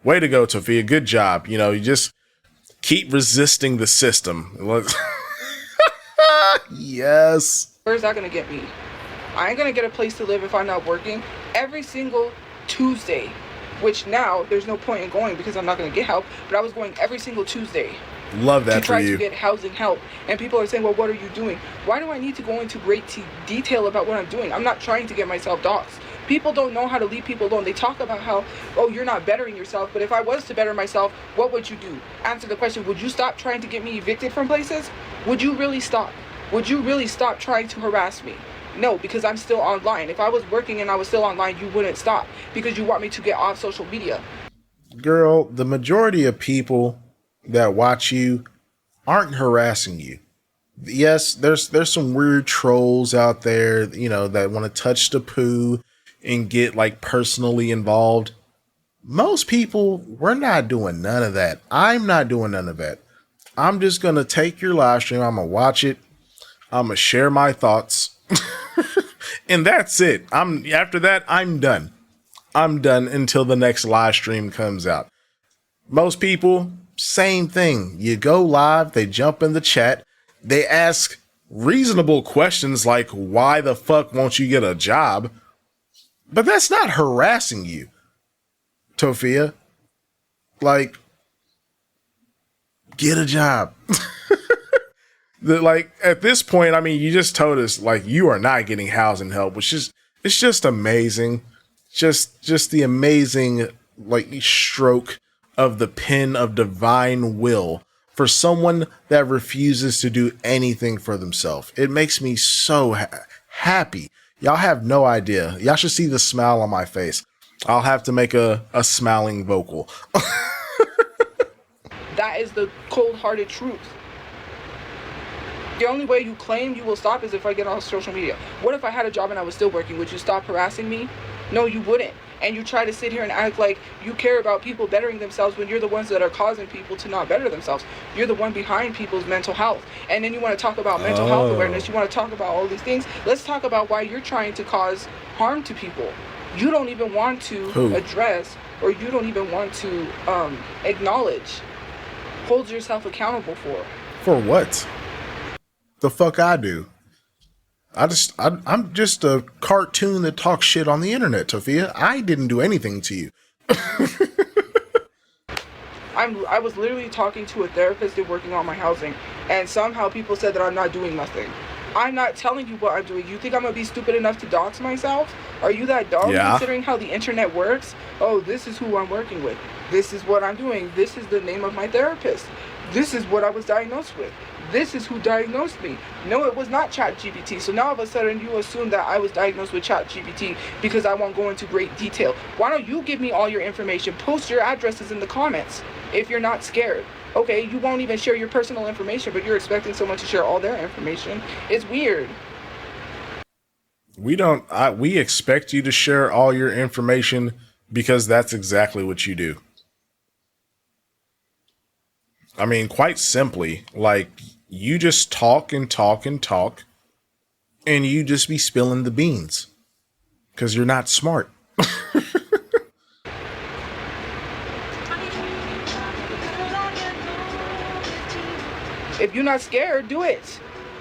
Way to go, Tophia. Good job. You know, you just keep resisting the system. Yes. Where's that gonna get me? I ain't gonna get a place to live if I'm not working every single Tuesday. Which now there's no point in going because I'm not gonna get help. But I was going every single Tuesday. Love that to for try you. to get housing help. And people are saying, well, what are you doing? Why do I need to go into great detail about what I'm doing? I'm not trying to get myself doxxed. People don't know how to leave people alone. They talk about how, oh, you're not bettering yourself. But if I was to better myself, what would you do? Answer the question. Would you stop trying to get me evicted from places? Would you really stop? Would you really stop trying to harass me? No, because I'm still online. If I was working and I was still online, you wouldn't stop because you want me to get off social media. Girl, the majority of people that watch you aren't harassing you. Yes, there's some weird trolls out there, you know, that want to touch the poo and get like personally involved. Most people, we're not doing none of that. I'm not doing none of that. I'm just going to take your live stream. I'm going to watch it. I'm going to share my thoughts. And that's it. After that, I'm done. I'm done until the next live stream comes out. Most people, same thing. You go live, they jump in the chat, they ask reasonable questions like, why the fuck won't you get a job? But that's not harassing you, Tophia. Like, get a job. Like, at this point, I mean, you just told us, like, you are not getting housing help, which is, it's just amazing. Just the amazing, like, stroke of the pen of divine will for someone that refuses to do anything for themselves. It makes me so happy. Y'all have no idea. Y'all should see the smile on my face. I'll have to make a smiling vocal. That is the cold-hearted truth. The only way you claim you will stop is if I get off social media. What if I had a job and I was still working? Would you stop harassing me? No, you wouldn't. And you try to sit here and act like you care about people bettering themselves when you're the ones that are causing people to not better themselves. You're the one behind people's mental health. And then you want to talk about mental health awareness. You want to talk about all these things. Let's talk about why you're trying to cause harm to people. You don't even want to address, or you don't even want to acknowledge, hold yourself accountable for. For what? The fuck I do? I'm just a cartoon that talks shit on the internet, Tophia. I didn't do anything to you. I was literally talking to a therapist and working on my housing, and somehow people said that I'm not doing nothing. I'm not telling you what I'm doing. You think I'm gonna be stupid enough to dox myself? Are you that dumb? Yeah. Considering how the internet works? Oh, this is who I'm working with. This is what I'm doing. This is the name of my therapist. This is what I was diagnosed with. this is who diagnosed me. No, it was not ChatGPT. So now all of a sudden you assume that I was diagnosed with ChatGPT because I won't go into great detail. Why don't you give me all your information? Post your addresses in the comments if you're not scared. Okay, you won't even share your personal information, but you're expecting someone to share all their information. It's weird. We expect you to share all your information because that's exactly what you do. I mean, quite simply, like, you just talk and talk and talk, and you just be spilling the beans because you're not smart. If you're not scared, do it.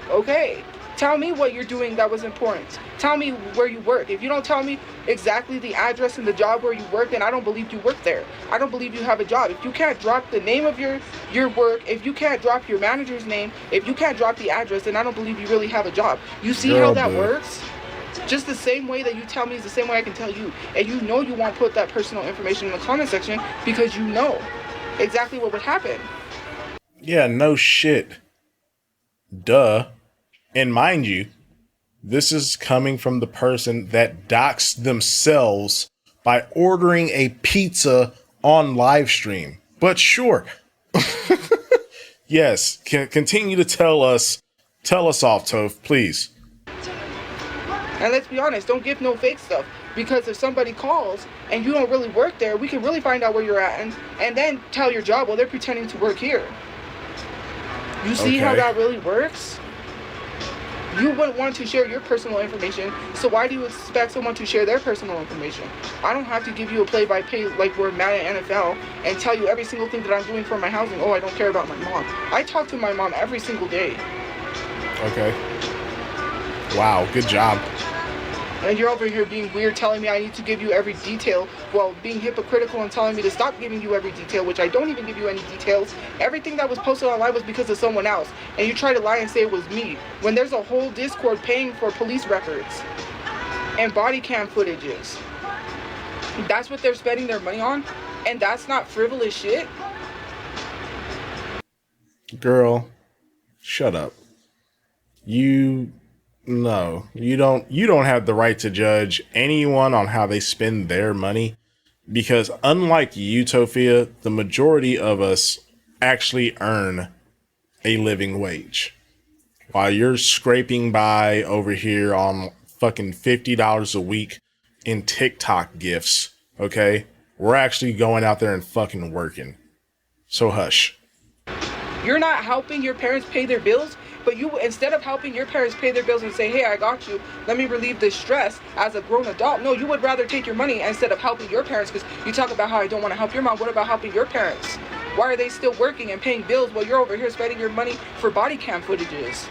Okay. Tell me what you're doing that was important. Tell me where you work. If you don't tell me exactly the address and the job where you work, then I don't believe you work there. I don't believe you have a job. If you can't drop the name of your work, if you can't drop your manager's name, if you can't drop the address, then I don't believe you really have a job. You see how that works? Just the same way that you tell me is the same way I can tell you. And you know you won't put that personal information in the comment section because you know exactly what would happen. Yeah, no shit. Duh. And mind you, this is coming from the person that doxed themselves by ordering a pizza on live stream. But sure. Yes, continue to tell us off, Toph, please. And let's be honest, don't give no fake stuff. Because if somebody calls and you don't really work there, we can really find out where you're at and then tell your job, well, they're pretending to work here. You see how that really works? You wouldn't want to share your personal information, so why do you expect someone to share their personal information? I don't have to give you a play-by-play like we're mad at NFL and tell you every single thing that I'm doing for my housing. Oh, I don't care about my mom. I talk to my mom every single day. Okay. Wow, good job. And you're over here being weird, telling me I need to give you every detail, while being hypocritical and telling me to stop giving you every detail, which I don't even give you any details. Everything that was posted online was because of someone else, and you try to lie and say it was me, when there's a whole Discord paying for police records and body cam footages. That's what they're spending their money on, and that's not frivolous shit. Girl, shut up. No, you don't have the right to judge anyone on how they spend their money, because unlike you, Tophia, the majority of us actually earn a living wage. While you're scraping by over here on fucking $50 a week in TikTok gifts, okay? We're actually going out there and fucking working. So hush. You're not helping your parents pay their bills, but you, instead of helping your parents pay their bills and say, hey, I got you, let me relieve this stress as a grown adult. No, you would rather take your money instead of helping your parents, because you talk about how I don't want to help your mom. What about helping your parents? Why are they still working and paying bills while you're over here spending your money for body cam footages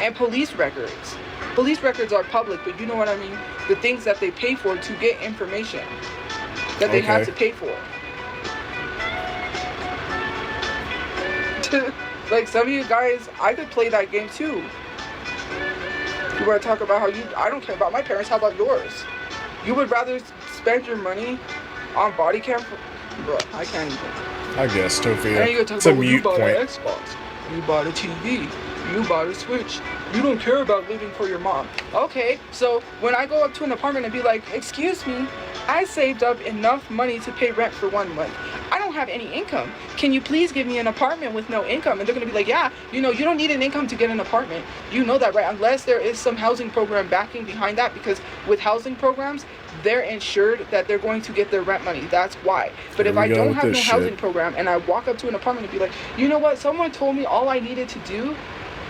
and police records? Police records are public, but you know what I mean? The things that they pay for to get information that they have to pay for. Like, some of you guys, I could play that game too. You want to talk about how I don't care about my parents, how about yours? You would rather spend your money on body cam? Bro, I can't even. I guess, Tophia. And you talk about, well, you bought an Xbox, you bought a TV, you bought a Switch. You don't care about living for your mom. Okay, so when I go up to an apartment and be like, excuse me, I saved up enough money to pay rent for 1 month. I don't have any income. Can you please give me an apartment with no income? And they're going to be like, yeah, you know, you don't need an income to get an apartment. You know that, right? Unless there is some housing program backing behind that, because with housing programs, they're insured that they're going to get their rent money. That's why. But if I don't have no housing program and I walk up to an apartment and be like, you know what? Someone told me all I needed to do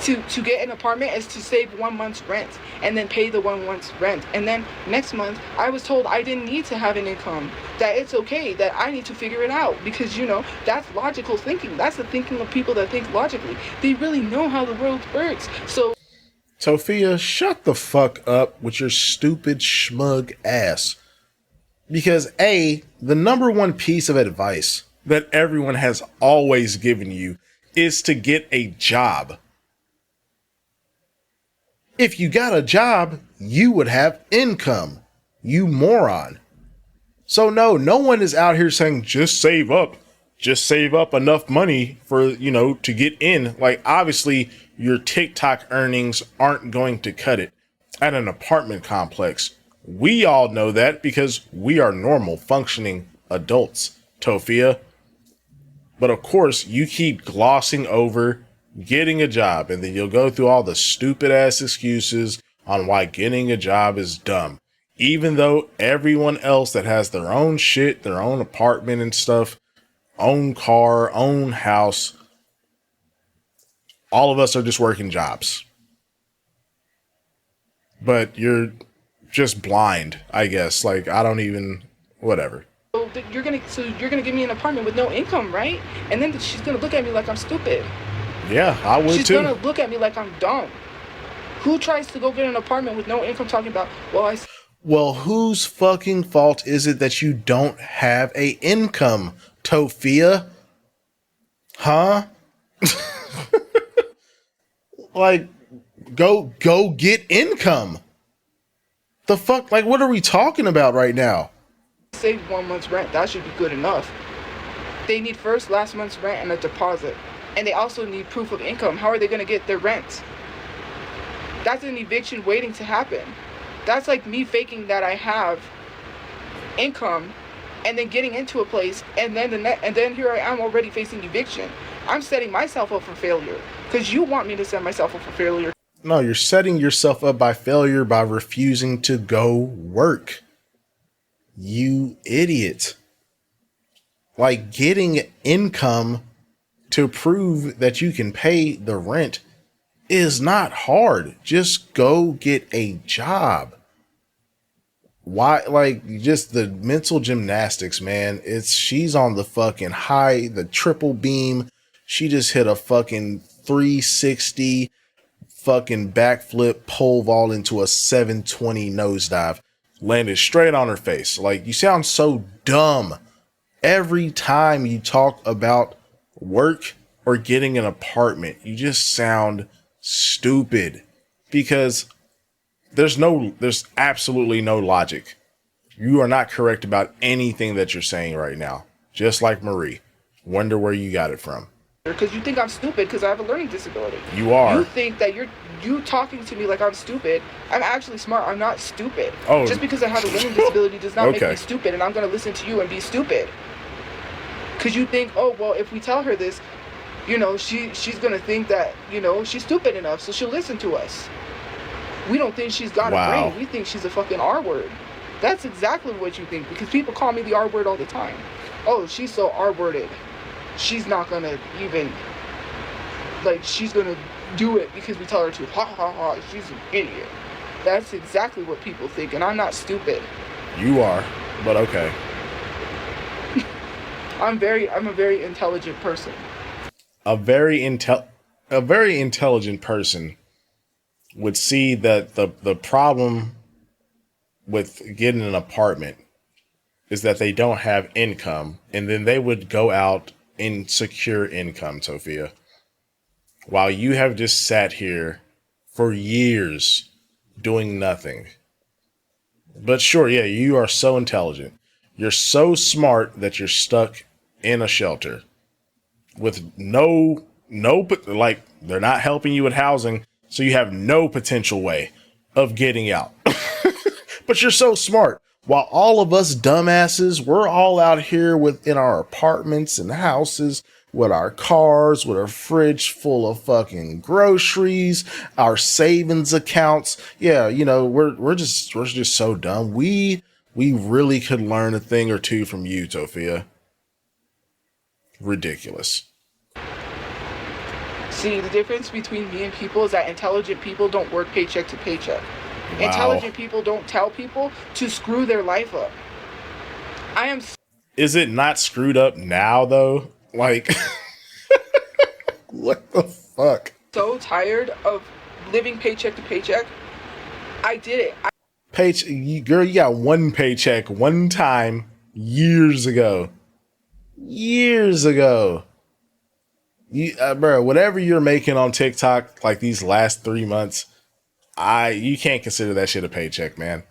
to get an apartment is to save 1 month's rent and then pay the 1 month's rent, and then next month I was told I didn't need to have an income, that it's okay, that I need to figure it out, because you know that's logical thinking. That's the thinking of people that think logically. They really know how the world works. So Tophia, shut the fuck up with your stupid schmug ass, because the number one piece of advice that everyone has always given you is to get a job. If you got a job, you would have income, you moron. So no one is out here saying, just save up. just save up enough money for, you know, to get in. Like, obviously, your TikTok earnings aren't going to cut it at an apartment complex. We all know that because we are normal, functioning adults, Tophia. But of course, you keep glossing over getting a job, and then you'll go through all the stupid ass excuses on why getting a job is dumb. Even though everyone else that has their own shit, their own apartment and stuff, own car, own house, all of us are just working jobs. But you're just blind, I guess. Like, I don't even, whatever. So you're gonna give me an apartment with no income, right? And then she's gonna look at me like I'm stupid. Yeah, I would She's too. gonna look at me like I'm dumb. Who tries to go get an apartment with no income talking about, Well, whose fucking fault is it that you don't have a income, Tophia? Huh? Like, go get income. The fuck? Like, what are we talking about right now? save 1 month's rent? That should be good enough. They need last month's rent and a deposit. And they also need proof of income. How are they gonna get their rent? That's an eviction waiting to happen. That's like me faking that I have income and then getting into a place and then here I am already facing eviction. I'm setting myself up for failure because you want me to set myself up for failure. No, you're setting yourself up by failure by refusing to go work. You idiot. Like, getting income to prove that you can pay the rent is not hard. Just go get a job. Why? Like, just the mental gymnastics, man. She's on the fucking high, the triple beam. She just hit a fucking 360 fucking backflip pole vault into a 720 nosedive. Landed straight on her face. Like, you sound so dumb every time you talk about work or getting an apartment. You just sound stupid because there's absolutely no logic. You are not correct about anything that you're saying right now. Just like Marie. Wonder where you got it from. Because you think I'm stupid because I have a learning disability. You are. You think that you talking to me like I'm stupid. I'm actually smart. I'm not stupid. Oh. Just because I have a learning disability does not make me stupid, and I'm going to listen to you and be stupid. Because you think, oh, well, if we tell her this, you know, she's going to think that, you know, she's stupid enough, so she'll listen to us. We don't think she's got a brain. We think she's a fucking R word. That's exactly what you think, because people call me the R word all the time. Oh, she's so R worded. She's not gonna even, like, she's gonna do it because we tell her to. Ha ha ha, she's an idiot. That's exactly what people think, and I'm not stupid. You are, but okay. I'm a very intelligent person. A very intelligent person would see that the problem with getting an apartment is that they don't have income, and then they would go out and secure income, Tophia. While you have just sat here for years doing nothing. But sure, yeah, you are so intelligent. You're so smart that you're stuck in a shelter with no, like, they're not helping you with housing, so you have no potential way of getting out. But you're so smart. While all of us dumbasses, we're all out here in our apartments and houses with our cars, with a fridge full of fucking groceries, our savings accounts. Yeah, you know, we're just so dumb. We really could learn a thing or two from you, Tophia. Ridiculous. See, the difference between me and people is that intelligent people don't work paycheck to paycheck. Wow. Intelligent people don't tell people to screw their life up. Is it not screwed up now, though? Like, what the fuck? So tired of living paycheck to paycheck. I did it. Girl, you got one paycheck one time years ago. Bro, whatever you're making on TikTok, like these last 3 months, you can't consider that shit a paycheck, man.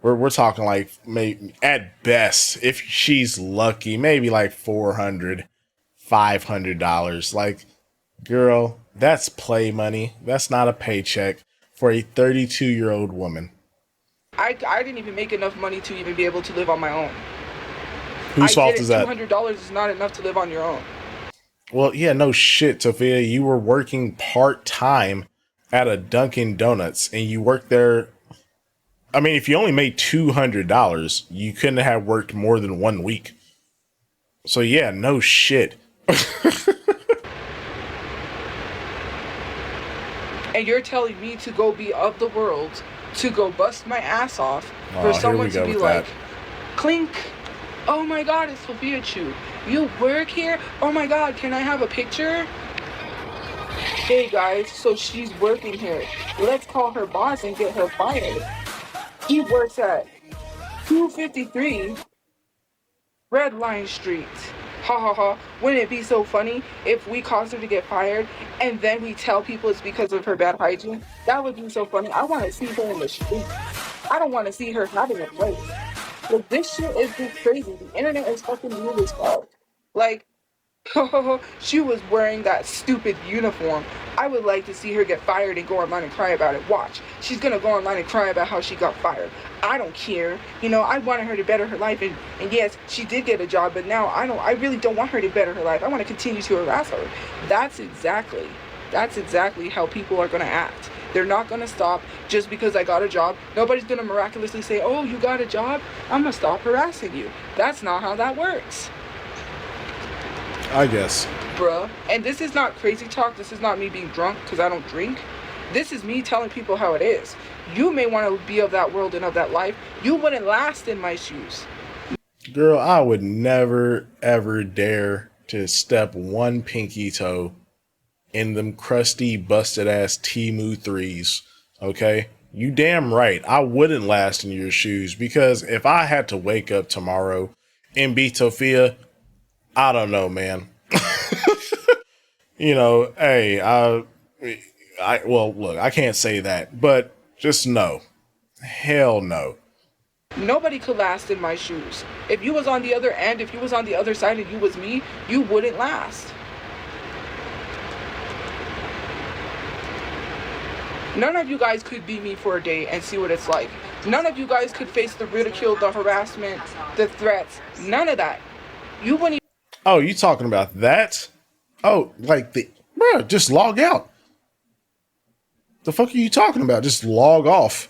We're talking like, maybe at best, if she's lucky, maybe like 400 $500. Like, girl, that's play money. That's not a paycheck for a 32-year-old woman. I didn't even make enough money to even be able to live on my own. Whose fault is that? $200 is not enough to live on your own. Well, yeah, no shit, Tophia. You were working part-time at a Dunkin' Donuts, and you worked there. I mean, if you only made $200, you couldn't have worked more than 1 week. So yeah, no shit. And you're telling me to go be of the world, to go bust my ass off for Oh, someone here to we be go with like, that. clink. Oh my God, it's Tophiachu. You work here? Oh my God, can I have a picture? Hey guys, so she's working here. Let's call her boss and get her fired. He works at 253 Red Line Street. Ha ha ha. Wouldn't it be so funny if we caused her to get fired and then we tell people it's because of her bad hygiene? That would be so funny. I want to see her in the street. I don't want to see her having a place. Like, this shit is just crazy. The internet is fucking weird as fuck. Like, she was wearing that stupid uniform. I would like to see her get fired and go online and cry about it. Watch. She's gonna go online and cry about how she got fired. I don't care. You know, I wanted her to better her life, and yes, she did get a job, but now I really don't want her to better her life. I want to continue to harass her. That's exactly how people are gonna act. They're not gonna stop just because I got a job. Nobody's gonna miraculously say, oh, you got a job? I'm gonna stop harassing you. That's not how that works. I guess. Bruh. And this is not crazy talk. This is not me being drunk because I don't drink. This is me telling people how it is. You may want to be of that world and of that life. You wouldn't last in my shoes. Girl, I would never, ever dare to step one pinky toe in them crusty, busted-ass Temu 3s, okay? You damn right, I wouldn't last in your shoes, because if I had to wake up tomorrow and be Tophia, I don't know, man. You know, hey, well, look, I can't say that, but just no. Hell no. Nobody could last in my shoes. If you was on the other end, if you was on the other side and you was me, you wouldn't last. None of you guys could be me for a day and see what it's like. None of you guys could face the ridicule, the harassment, the threats. None of that. You wouldn't. Oh, you talking about that? Oh, like bruh, just log out. The fuck are you talking about? Just log off.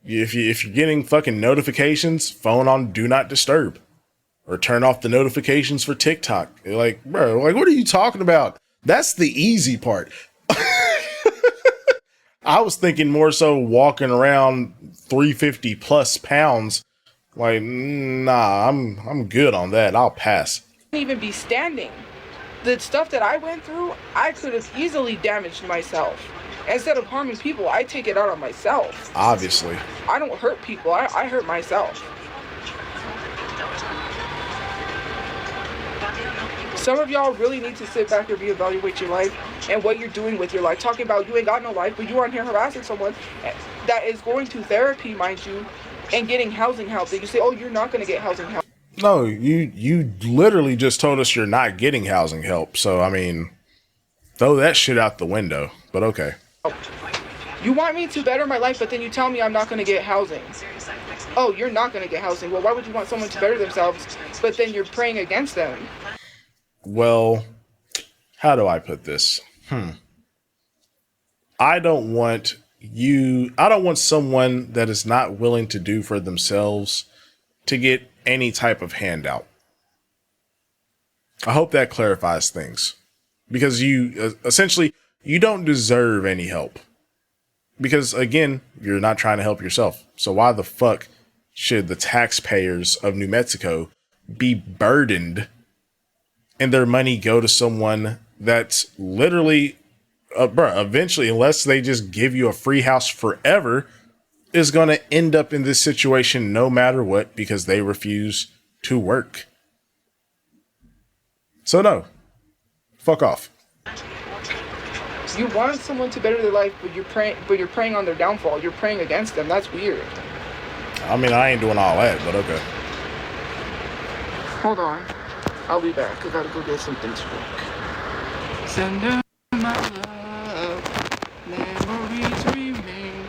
If you're getting fucking notifications, phone on do not disturb. Or turn off the notifications for TikTok. Like, bro, like, what are you talking about? That's the easy part. I was thinking more so walking around 350 plus pounds. Like, nah, I'm good on that. I'll pass. Even be standing. The stuff that I went through, I could have easily damaged myself. Instead of harming people, I take it out on myself. Obviously. I don't hurt people, I hurt myself. Some of y'all really need to sit back and reevaluate your life and what you're doing with your life. Talking about you ain't got no life, but you aren't here harassing someone that is going to therapy, mind you, and getting housing help. They just say, oh, you're not going to get housing help. No, you literally just told us you're not getting housing help. So, I mean, throw that shit out the window. But okay. You want me to better my life, but then you tell me I'm not going to get housing. Oh, you're not going to get housing. Well, why would you want someone to better themselves, but then you're praying against them? Well, how do I put this? I don't want someone that is not willing to do for themselves to get any type of handout. I hope that clarifies things, because you essentially, you don't deserve any help, because again, you're not trying to help yourself. So why the fuck should the taxpayers of New Mexico be burdened and their money go to someone that's literally, eventually, unless they just give you a free house forever, is going to end up in this situation no matter what, because they refuse to work. So no, fuck off. You want someone to better their life, but you're praying on their downfall. You're praying against them. That's weird. I mean, I ain't doing all that, but okay. Hold on. I'll be back. I gotta go get something to drink. Send her my love. Memories remain.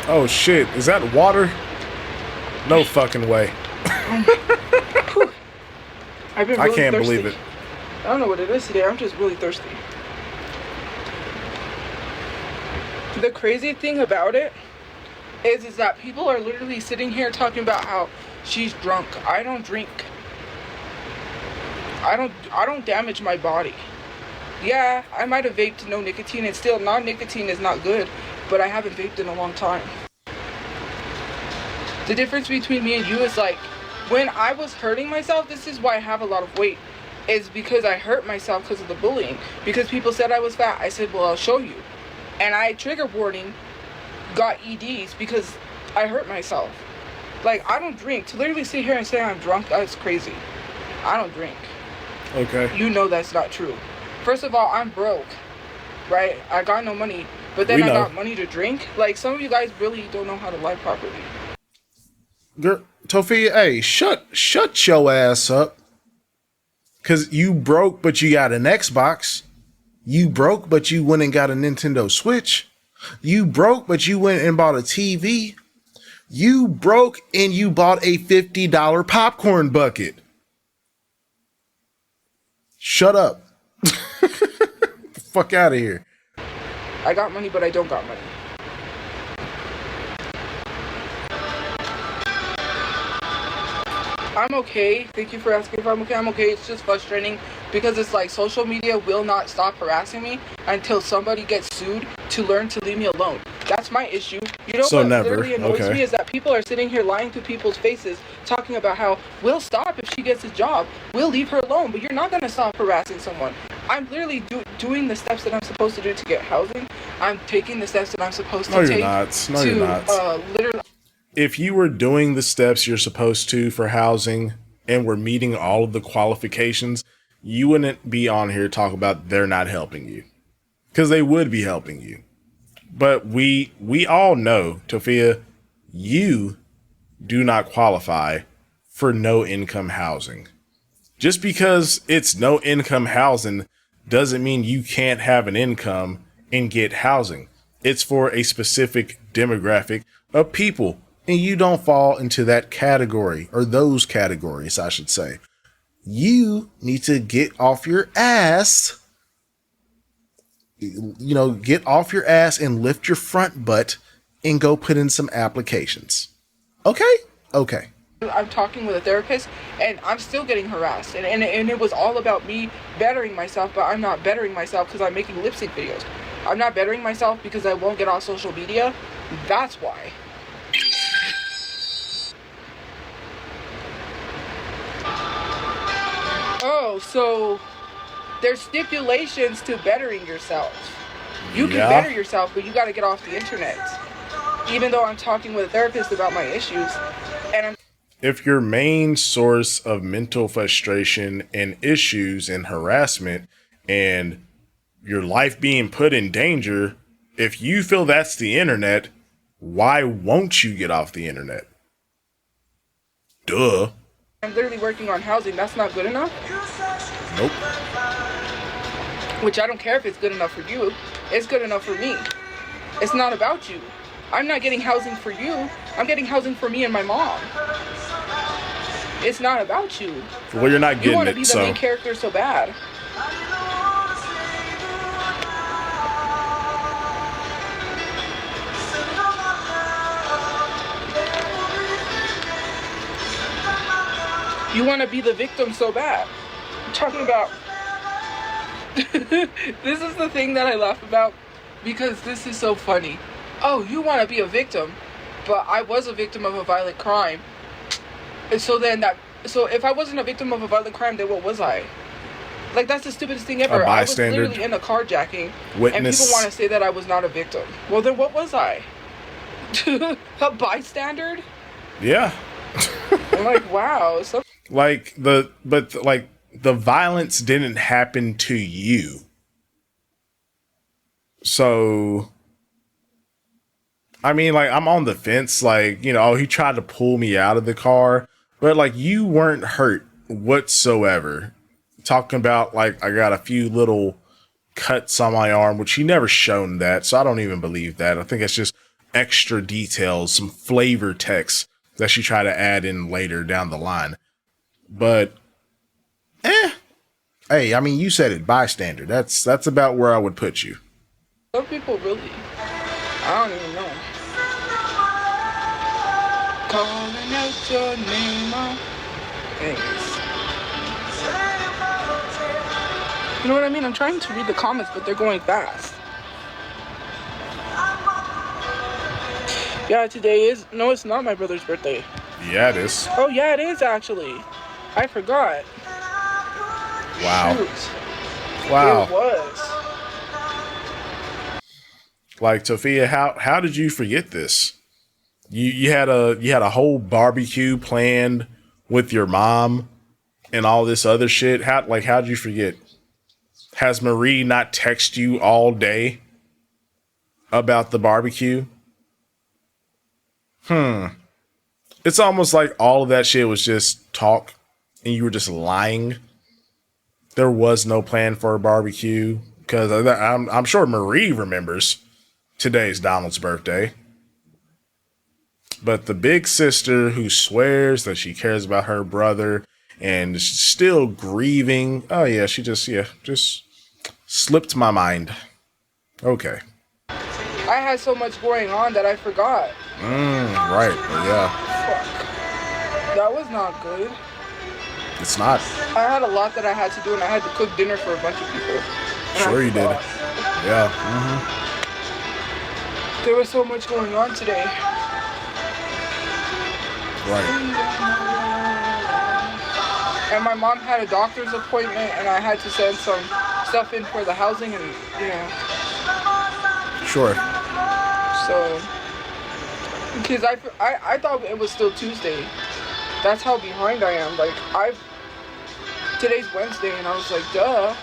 Oh shit, is that water? No fucking way. I've been really I can't thirsty. believe it. I don't know what it is today. I'm just really thirsty. The crazy thing about it is that people are literally sitting here talking about how she's drunk. I don't drink. I don't damage my body. Yeah, I might have vaped no nicotine, and still non-nicotine is not good, but I haven't vaped in a long time. The difference between me and you is like, when I was hurting myself, this is why I have a lot of weight, is because I hurt myself because of the bullying. Because people said I was fat. I said, well, I'll show you. And I, trigger warning, got EDs because I hurt myself. Like, I don't drink. To literally sit here and say I'm drunk, that's crazy. I don't drink. Okay. You know that's not true. First of all, I'm broke, right? I got no money. But then I got money to drink. Like, some of you guys really don't know how to lie properly. Girl, Tophia, hey, shut your ass up. Cause you broke, but you got an Xbox. You broke, but you went and got a Nintendo Switch. You broke, but you went and bought a TV. You broke and you bought a $50 popcorn bucket. Shut up. The fuck out of here. I got money, but I don't got money. I'm okay. Thank you for asking if I'm okay. I'm okay. It's just frustrating because it's like social media will not stop harassing me until somebody gets sued to learn to leave me alone. That's my issue. You know So what never. literally annoys me is that people are sitting here lying to people's faces, talking about how we'll stop if she gets a job. We'll leave her alone, but you're not going to stop harassing someone. I'm literally doing the steps that I'm supposed to do to get housing. I'm taking the steps that I'm supposed to take. No, you're not. Literally. If you were doing the steps you're supposed to for housing and were meeting all of the qualifications, you wouldn't be on here talking about they're not helping you. Because they would be helping you. But we all know, Tophia, you do not qualify for no income housing. Just because it's no income housing doesn't mean you can't have an income and get housing. It's for a specific demographic of people. And you don't fall into that category, or those categories, I should say. You need to get off your ass. You know, get off your ass and lift your front butt and go put in some applications. Okay? Okay. I'm talking with a therapist and I'm still getting harassed. And it was all about me bettering myself, but I'm not bettering myself because I'm making lip sync videos. I'm not bettering myself because I won't get on social media. That's why. Oh, so there's stipulations to bettering yourself. You can better yourself, but you got to get off the internet. Even though I'm talking with a therapist about my issues, and if your main source of mental frustration and issues and harassment and your life being put in danger, if you feel that's the internet, why won't you get off the internet? Duh. I'm literally working on housing. That's not good enough? Nope. Which I don't care if it's good enough for you. It's good enough for me. It's not about you. I'm not getting housing for you. I'm getting housing for me and my mom. It's not about you. Well, you're not getting it, so. You want to be the main character so bad. You want to be the victim so bad. I'm talking about... This is the thing that I laugh about because this is so funny. Oh, you want to be a victim, but I was a victim of a violent crime. And so if I wasn't a victim of a violent crime, then what was I? Like, that's the stupidest thing ever. A bystander. I was literally in a carjacking, Witness. and people want to say that I was not a victim. Well, then what was I? A bystander? Yeah. I'm like, wow. The violence didn't happen to you. So I mean, like, I'm on the fence. Like, oh, he tried to pull me out of the car, but like, you weren't hurt whatsoever. Talking about, like, I got a few little cuts on my arm, which he never shown that, so I don't even believe that. I think it's just extra details, some flavor text that she tried to add in later down the line. But, hey, I mean, you said it, bystander. That's about where I would put you. Some people really, I don't even know. Calling out your name, anyways. You know what I mean? I'm trying to read the comments, but they're going fast. Yeah, today is, no, it's not my brother's birthday. Yeah, it is. Oh, yeah, it is actually. I forgot. Wow. Shoot. Wow. It was. Like, Tophia, how did you forget this? You had a whole barbecue planned with your mom and all this other shit. How'd you forget? Has Marie not texted you all day about the barbecue? It's almost like all of that shit was just talk and you were just lying. There was no plan for a barbecue because I'm sure Marie remembers today's Donald's birthday. But the big sister who swears that she cares about her brother and is still grieving. Oh yeah, she just slipped my mind. Okay. I had so much going on that I forgot. Right. Yeah. Fuck. That was not good. It's not. I had a lot that I had to do, and I had to cook dinner for a bunch of people. Sure you did. Yeah. There was so much going on today. Right. And my mom had a doctor's appointment, and I had to send some stuff in for the housing, and Sure. So, because I thought it was still Tuesday. That's how behind I am. Like, today's Wednesday, and I was like, duh.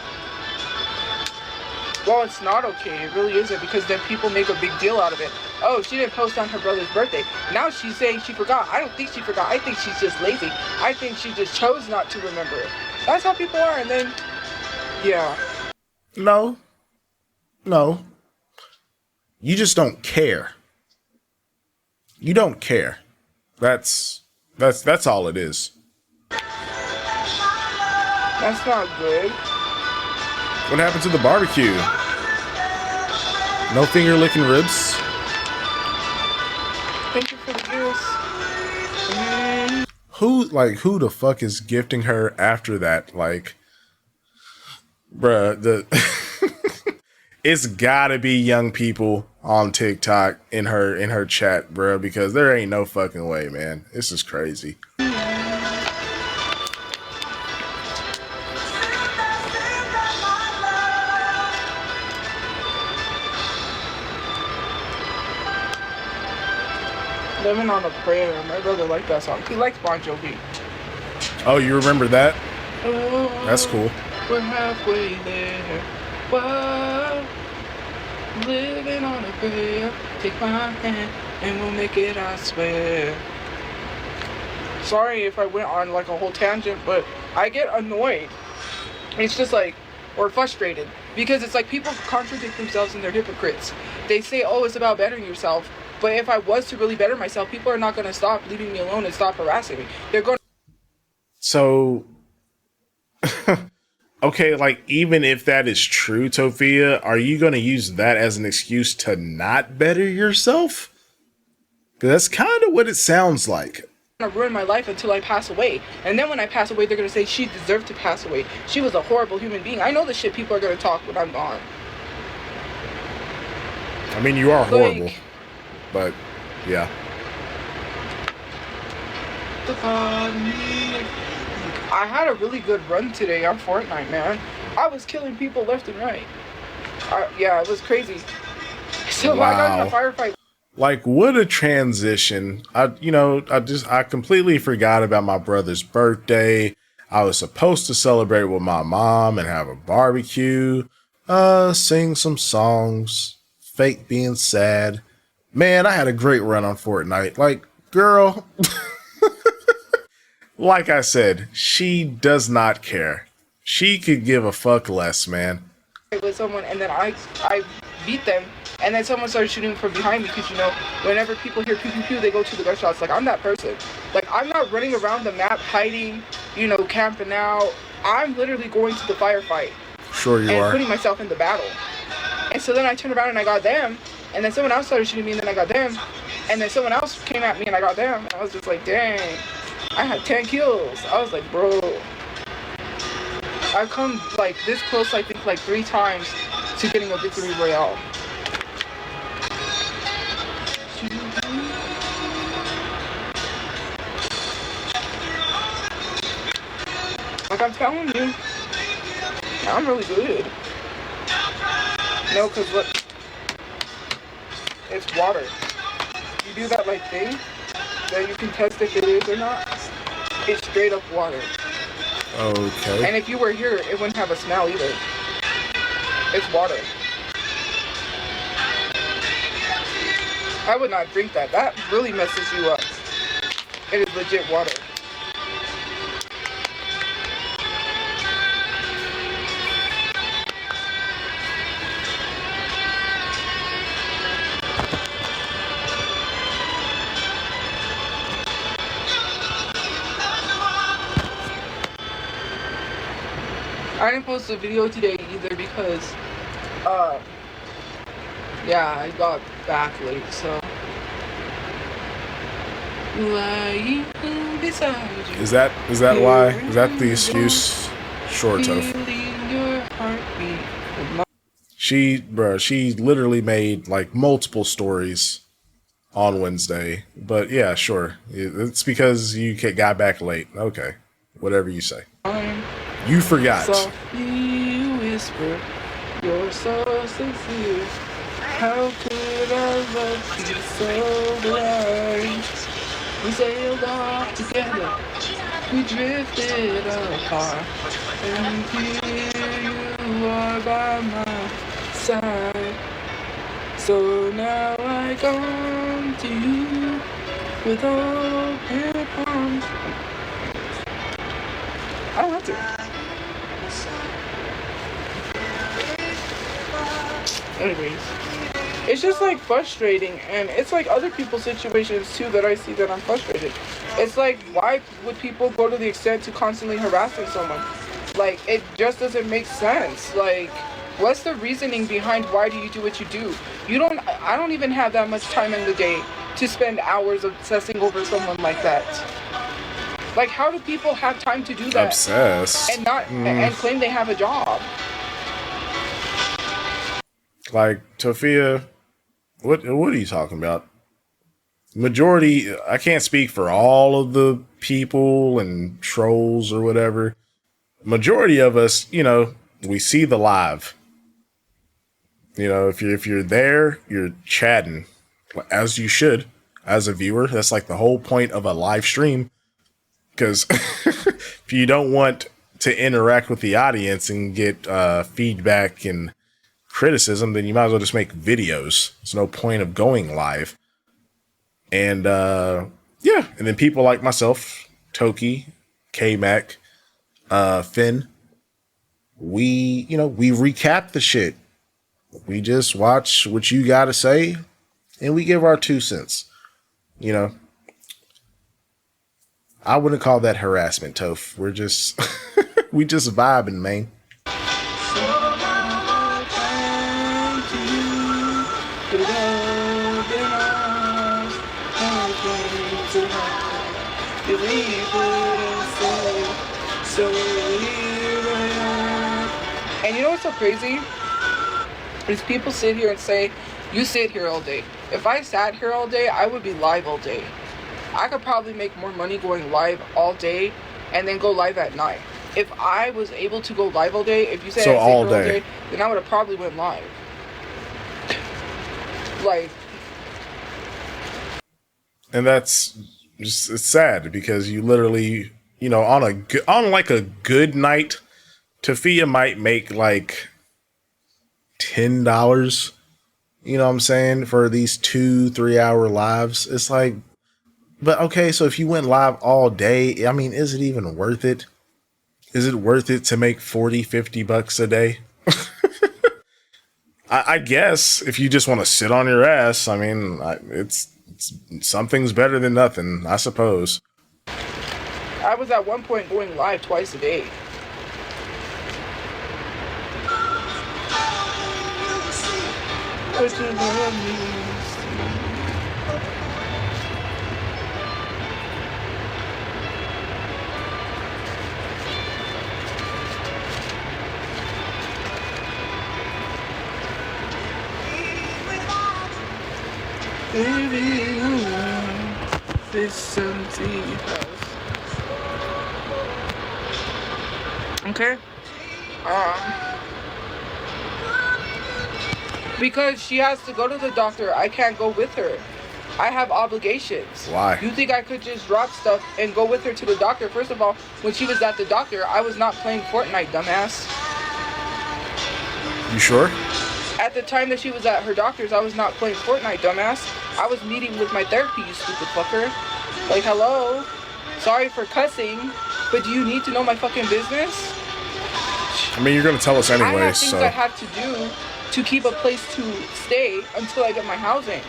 Well, it's not okay. It really isn't, because then people make a big deal out of it. Oh, she didn't post on her brother's birthday. Now she's saying she forgot. I don't think she forgot. I think she's just lazy. I think she just chose not to remember it. That's how people are, and then, yeah. No. You just don't care. You don't care. That's all it is. That's not good. What happened to the barbecue? No finger licking ribs? Thank you for the gifts. Who the fuck is gifting her after that? Like, bruh, it's gotta be young people on TikTok in her chat, bruh, because there ain't no fucking way, man. This is crazy. Living on a Prayer. My brother liked that song. He likes Bon Jovi. Oh, you remember that? Oh, That's cool. we're halfway there. Whoa. Living on a prayer. Take my hand and we'll make it, I swear. Sorry if I went on like a whole tangent, but I get annoyed. It's just like, or frustrated. Because it's like people contradict themselves and they're hypocrites. They say, oh, it's about bettering yourself. But if I was to really better myself, people are not going to stop leaving me alone and stop harassing me. They're going to... So, okay, like, even if that is true, Tophia, are you going to use that as an excuse to not better yourself? Because that's kind of what it sounds like. ruin my life until I pass away. And then when I pass away, they're going to say she deserved to pass away. She was a horrible human being. I know the shit people are going to talk when I'm gone. I mean, you are horrible. But, yeah. I had a really good run today on Fortnite, man. I was killing people left and right. Yeah, it was crazy. So wow. I got in a firefight. Like, what a transition. I completely forgot about my brother's birthday. I was supposed to celebrate with my mom and have a barbecue, sing some songs, fake being sad. Man, I had a great run on Fortnite. Like, girl, like I said, she does not care. She could give a fuck less, man. With someone, and then I beat them, and then someone started shooting from behind me because, you know, whenever people hear pew pew pew, they go to the gunshots. Like, I'm that person. Like, I'm not running around the map hiding, you know, camping out. I'm literally going to the firefight. Sure you and are. putting myself in the battle. And so then I turned around and I got them, and then someone else started shooting me, and then I got them, and then someone else came at me and I got them. And I was just like, dang, I had 10 kills. I was like, bro, I've come like this close, I think, like 3 times to getting a victory royale. Like, I'm telling you, I'm really good. No, because look, it's water. You do that like thing that you can test if it is or not. It's straight up water. Okay. And if you were here, it wouldn't have a smell either. It's water. I would not drink that. That really messes you up. It is legit water. I didn't post a video today either because, yeah, I got back late, so. Lying beside you. Is that why? Is that the excuse? Sure, Toph. She literally made like multiple stories on Wednesday. But yeah, sure. It's because you got back late. Okay. Whatever you say. You forgot. Softly you whisper, you're so sincere. How could I love you so blind? We sailed off together, we drifted apart, and here you are by my side. So now I come to you with open arms. I don't have to. Anyways, it's just like frustrating, and it's like other people's situations too that I see that I'm frustrated. It's like, why would people go to the extent to constantly harassing someone? Like, it just doesn't make sense. Like, what's the reasoning behind why do you do what you do? I don't even have that much time in the day to spend hours obsessing over someone like that. Like, how do people have time to do that? Obsessed. And not and claim they have a job? Like, Tophia, what are you talking about? Majority, I can't speak for all of the people and trolls or whatever. Majority of us, you know, we see the live. You know, if you're there, you're chatting, as you should, as a viewer. That's like the whole point of a live stream. Because if you don't want to interact with the audience and get feedback and criticism, then you might as well just make videos. There's no point of going live. And yeah, and then people like myself, Toki, K-Mac, Finn, we recap the shit. We just watch what you gotta say and we give our 2 cents. You know, I wouldn't call that harassment, Toph. We're just we just vibing, man. And you know what's so crazy? Is people sit here and say, you sit here all day. If I sat here all day, I would be live all day. I could probably make more money going live all day and then go live at night. If I was able to go live all day, if you said so I all sit here day. all day, then I would have probably went live. Like, and that's just, it's sad because you literally, you know, on like a good night, Tophia might make like $10, You know what I'm saying? For these 2-3 hour lives. It's like, but okay, so if you went live all day, I mean, is it even worth it? Is it worth it to make 40-50 bucks a day? I guess if you just want to sit on your ass, I mean, it's something's better than nothing, I suppose. I was at one point going live twice a day. This empty house. Okay. Because she has to go to the doctor, I can't go with her. I have obligations. Why? You think I could just drop stuff and go with her to the doctor? First of all, when she was at the doctor, I was not playing Fortnite, dumbass. You sure? At the time that she was at her doctor's, I was not playing Fortnite, dumbass. I was meeting with my therapy, you stupid fucker. Like, hello? Sorry for cussing, but do you need to know my fucking business? I mean, you're going to tell us anyway, I have things so. I have to do to keep a place to stay until I get my housing.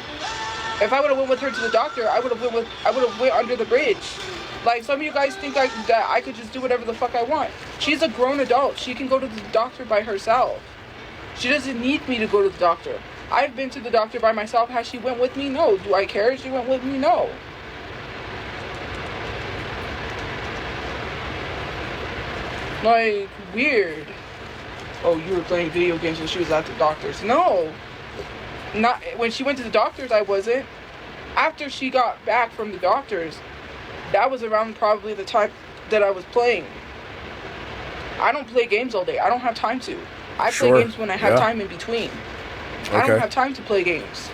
If I would have went with her to the doctor, I would have went under the bridge. Like, some of you guys think that I could just do whatever the fuck I want. She's a grown adult. She can go to the doctor by herself. She doesn't need me to go to the doctor. I've been to the doctor by myself. Has she went with me? No. Do I care if she went with me? No. Like, weird. Oh, you were playing video games when she was at the doctor's. No. Not when she went to the doctor's, I wasn't. After she got back from the doctor's, that was around probably the time that I was playing. I don't play games all day. I don't have time to. I play games when I have time in between. Okay. I don't have time to play games.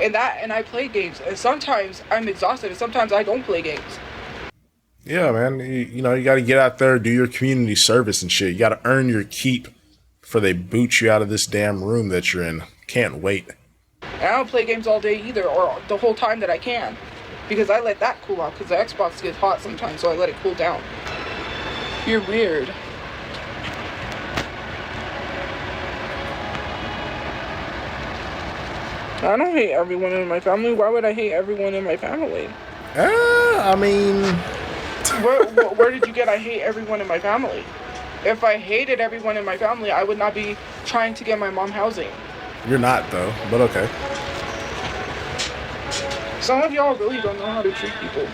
And I play games. And sometimes I'm exhausted, and sometimes I don't play games. Yeah, man. You know, you got to get out there, do your community service and shit. You got to earn your keep before they boot you out of this damn room that you're in. Can't wait. And I don't play games all day either, or the whole time that I can. Because I let that cool off, because the Xbox gets hot sometimes, so I let it cool down. You're weird. I don't hate everyone in my family. Why would I hate everyone in my family? I mean... Where did you get I hate everyone in my family? If I hated everyone in my family, I would not be trying to get my mom housing. You're not, though, but okay. Some of y'all really don't know how to treat people.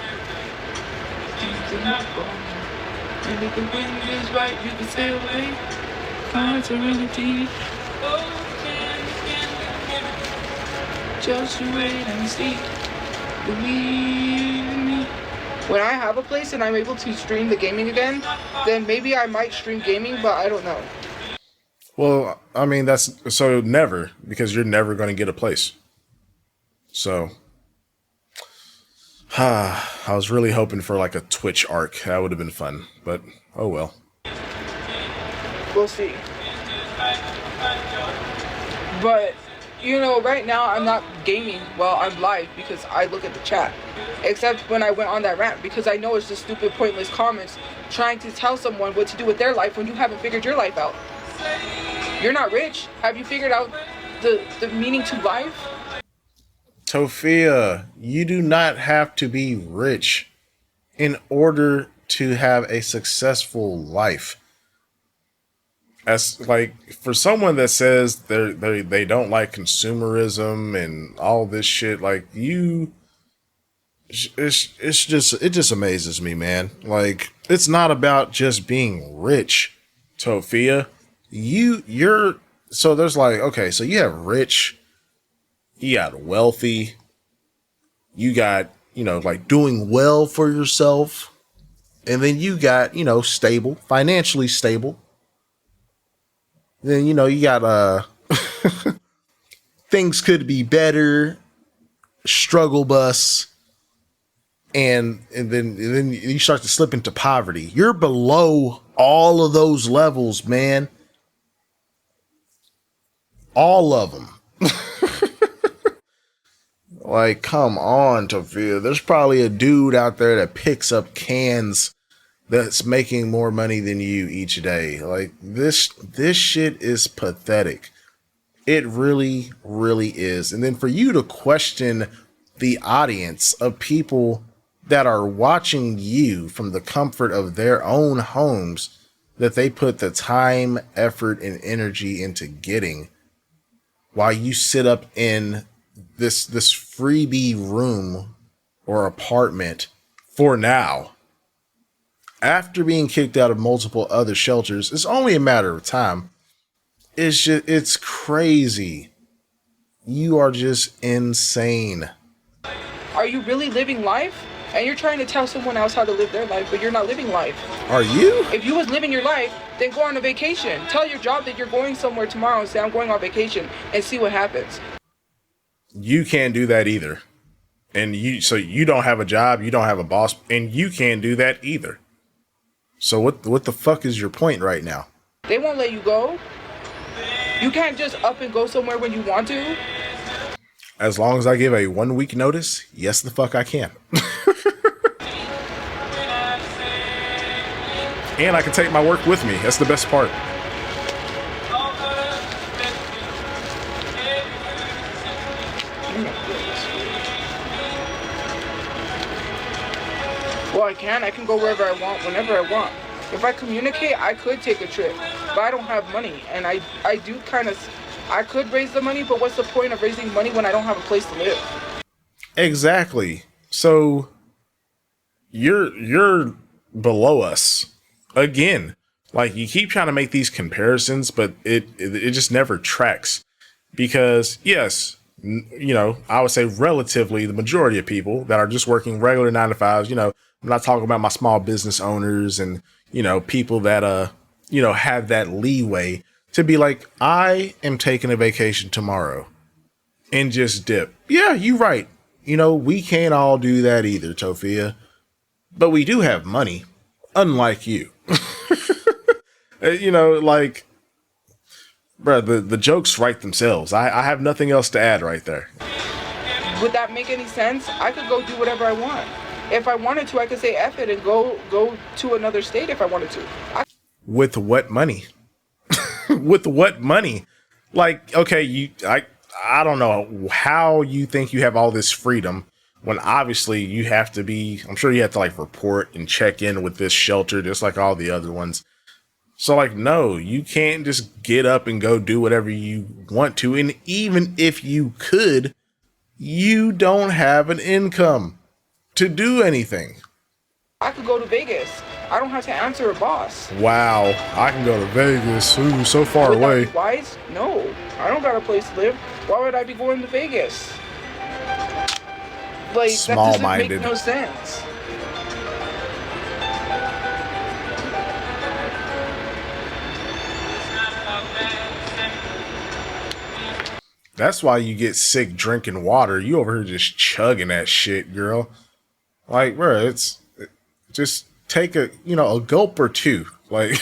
And if the wind is right, you can stay away. Serenity. Just you wait and see. Believe in me. When I have a place and I'm able to stream the gaming again, then maybe I might stream gaming, but I don't know. Well, I mean, that's so never, because you're never going to get a place. So, I was really hoping for like a Twitch arc. That would have been fun, but oh well. We'll see. But, you know, right now I'm not gaming while I'm live because I look at the chat. Except when I went on that rant, because I know it's just stupid, pointless comments trying to tell someone what to do with their life when you haven't figured your life out. You're not rich. Have you figured out the meaning to life? Tophia, you do not have to be rich in order to have a successful life. As like for someone that says they don't like consumerism and all this shit, like it just amazes me, man. Like, it's not about just being rich, Tophia. You're so there's like, okay, so you have rich, you got wealthy, you got, you know, like doing well for yourself, and then you got, you know, stable, financially stable. Then, you know, you got things could be better, struggle bus, and then you start to slip into poverty. You're below all of those levels, man. All of them. Like, come on, Tophia. There's probably a dude out there that picks up cans that's making more money than you each day. Like, this shit is pathetic. It really, really is. And then for you to question the audience of people that are watching you from the comfort of their own homes that they put the time, effort, and energy into getting, while you sit up in this freebie room or apartment for now, after being kicked out of multiple other shelters, it's only a matter of time. It's crazy. You are just insane. Are you really living life? And you're trying to tell someone else how to live their life, but you're not living life. Are you? If you was living your life, then go on a vacation. Tell your job that you're going somewhere tomorrow and say, I'm going on vacation, and see what happens. You can't do that either. And so you don't have a job, you don't have a boss, and you can't do that either. So what the fuck is your point right now? They won't let you go. You can't just up and go somewhere when you want to. As long as I give a 1 week notice, yes, the fuck I can. And I can take my work with me. That's the best part. Well, I can go wherever I want, whenever I want. If I communicate, I could take a trip, but I don't have money, and I do kind of, I could raise the money, but what's the point of raising money when I don't have a place to live? Exactly. So you're below us again. Like, you keep trying to make these comparisons, but it just never tracks. Because yes, you know, I would say relatively the majority of people that are just working regular 9 to 5s, you know, I'm not talking about my small business owners and, you know, people that, you know, have that leeway to be like, I am taking a vacation tomorrow and just dip. Yeah, you're right. You know, we can't all do that either, Tophia. But we do have money, unlike you. You know, like, bro, the jokes write themselves. I have nothing else to add right there. Would that make any sense? I could go do whatever I want. If I wanted to, I could say F it and go to another state if I wanted to. With what money? With what money? Like, okay, I don't know how you think you have all this freedom when obviously you have to be, I'm sure you have to like report and check in with this shelter just like all the other ones. So like, no, you can't just get up and go do whatever you want to. And even if you could, you don't have an income to do anything. I could go to Vegas. I don't have to answer a boss. Wow, I can go to Vegas. Ooh, so far Would away. that be wise? No, I don't got a place to live. Why would I be going to Vegas? Like, that doesn't make no sense. That's why you get sick drinking water. You over here just chugging that shit, girl. Like, bro, it's just take a gulp or two. Like,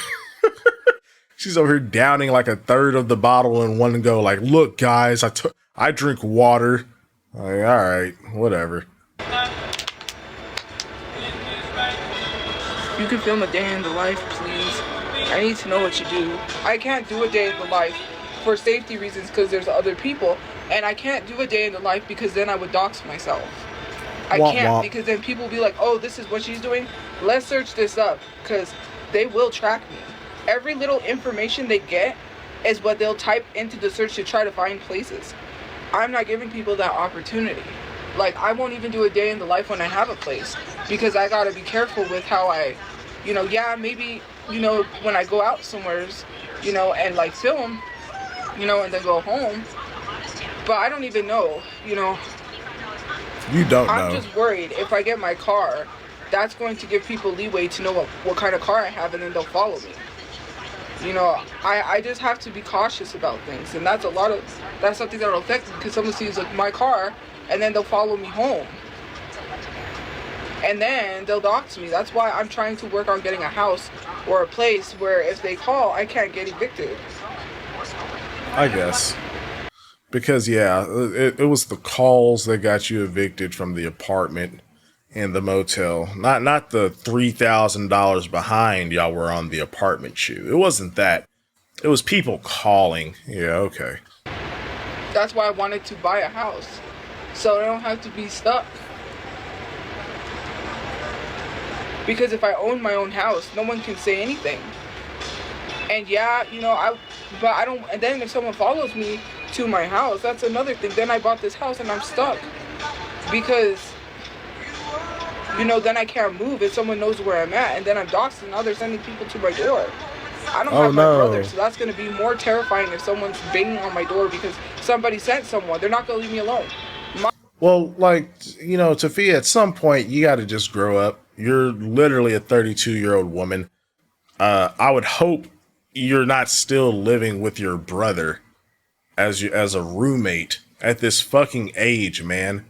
she's over here downing like a third of the bottle in one go. Like, look, guys, I drink water. Like, all right, whatever. You can film a day in the life, please. I need to know what you do. I can't do a day in the life for safety reasons because there's other people, and I can't do a day in the life because then I would dox myself. I can't because then people will be like, oh, this is what she's doing. Let's search this up because they will track me. Every little information they get is what they'll type into the search to try to find places. I'm not giving people that opportunity. Like, I won't even do a day in the life when I have a place because I gotta be careful with how I, maybe, when I go out somewheres, and like film, and then go home. But I don't even know, You don't know. I'm just worried if I get my car, that's going to give people leeway to know what kind of car I have, and then they'll follow me. I just have to be cautious about things, and that's something that'll affect me because someone sees like my car, and then they'll follow me home. And then they'll dox me. That's why I'm trying to work on getting a house or a place where if they call, I can't get evicted. I guess. Because yeah, it was the calls that got you evicted from the apartment and the motel. Not the $3,000 behind y'all were on the apartment shoe. It wasn't that. It was people calling. Yeah, okay. That's why I wanted to buy a house, so I don't have to be stuck. Because if I own my own house, no one can say anything. And yeah, you know, but I don't, and then if someone follows me to my house, that's another thing. Then I bought this house and I'm stuck. Because, you know, then I can't move if someone knows where I'm at, and then I'm doxxed and now they're sending people to my door. I don't have my brother, so that's going to be more terrifying if someone's banging on my door because somebody sent someone. They're not going to leave me alone. Well, like, you know, Tophia, at some point, you got to just grow up. You're literally a 32-year-old woman. I would hope you're not still living with your brother as a roommate at this fucking age, man.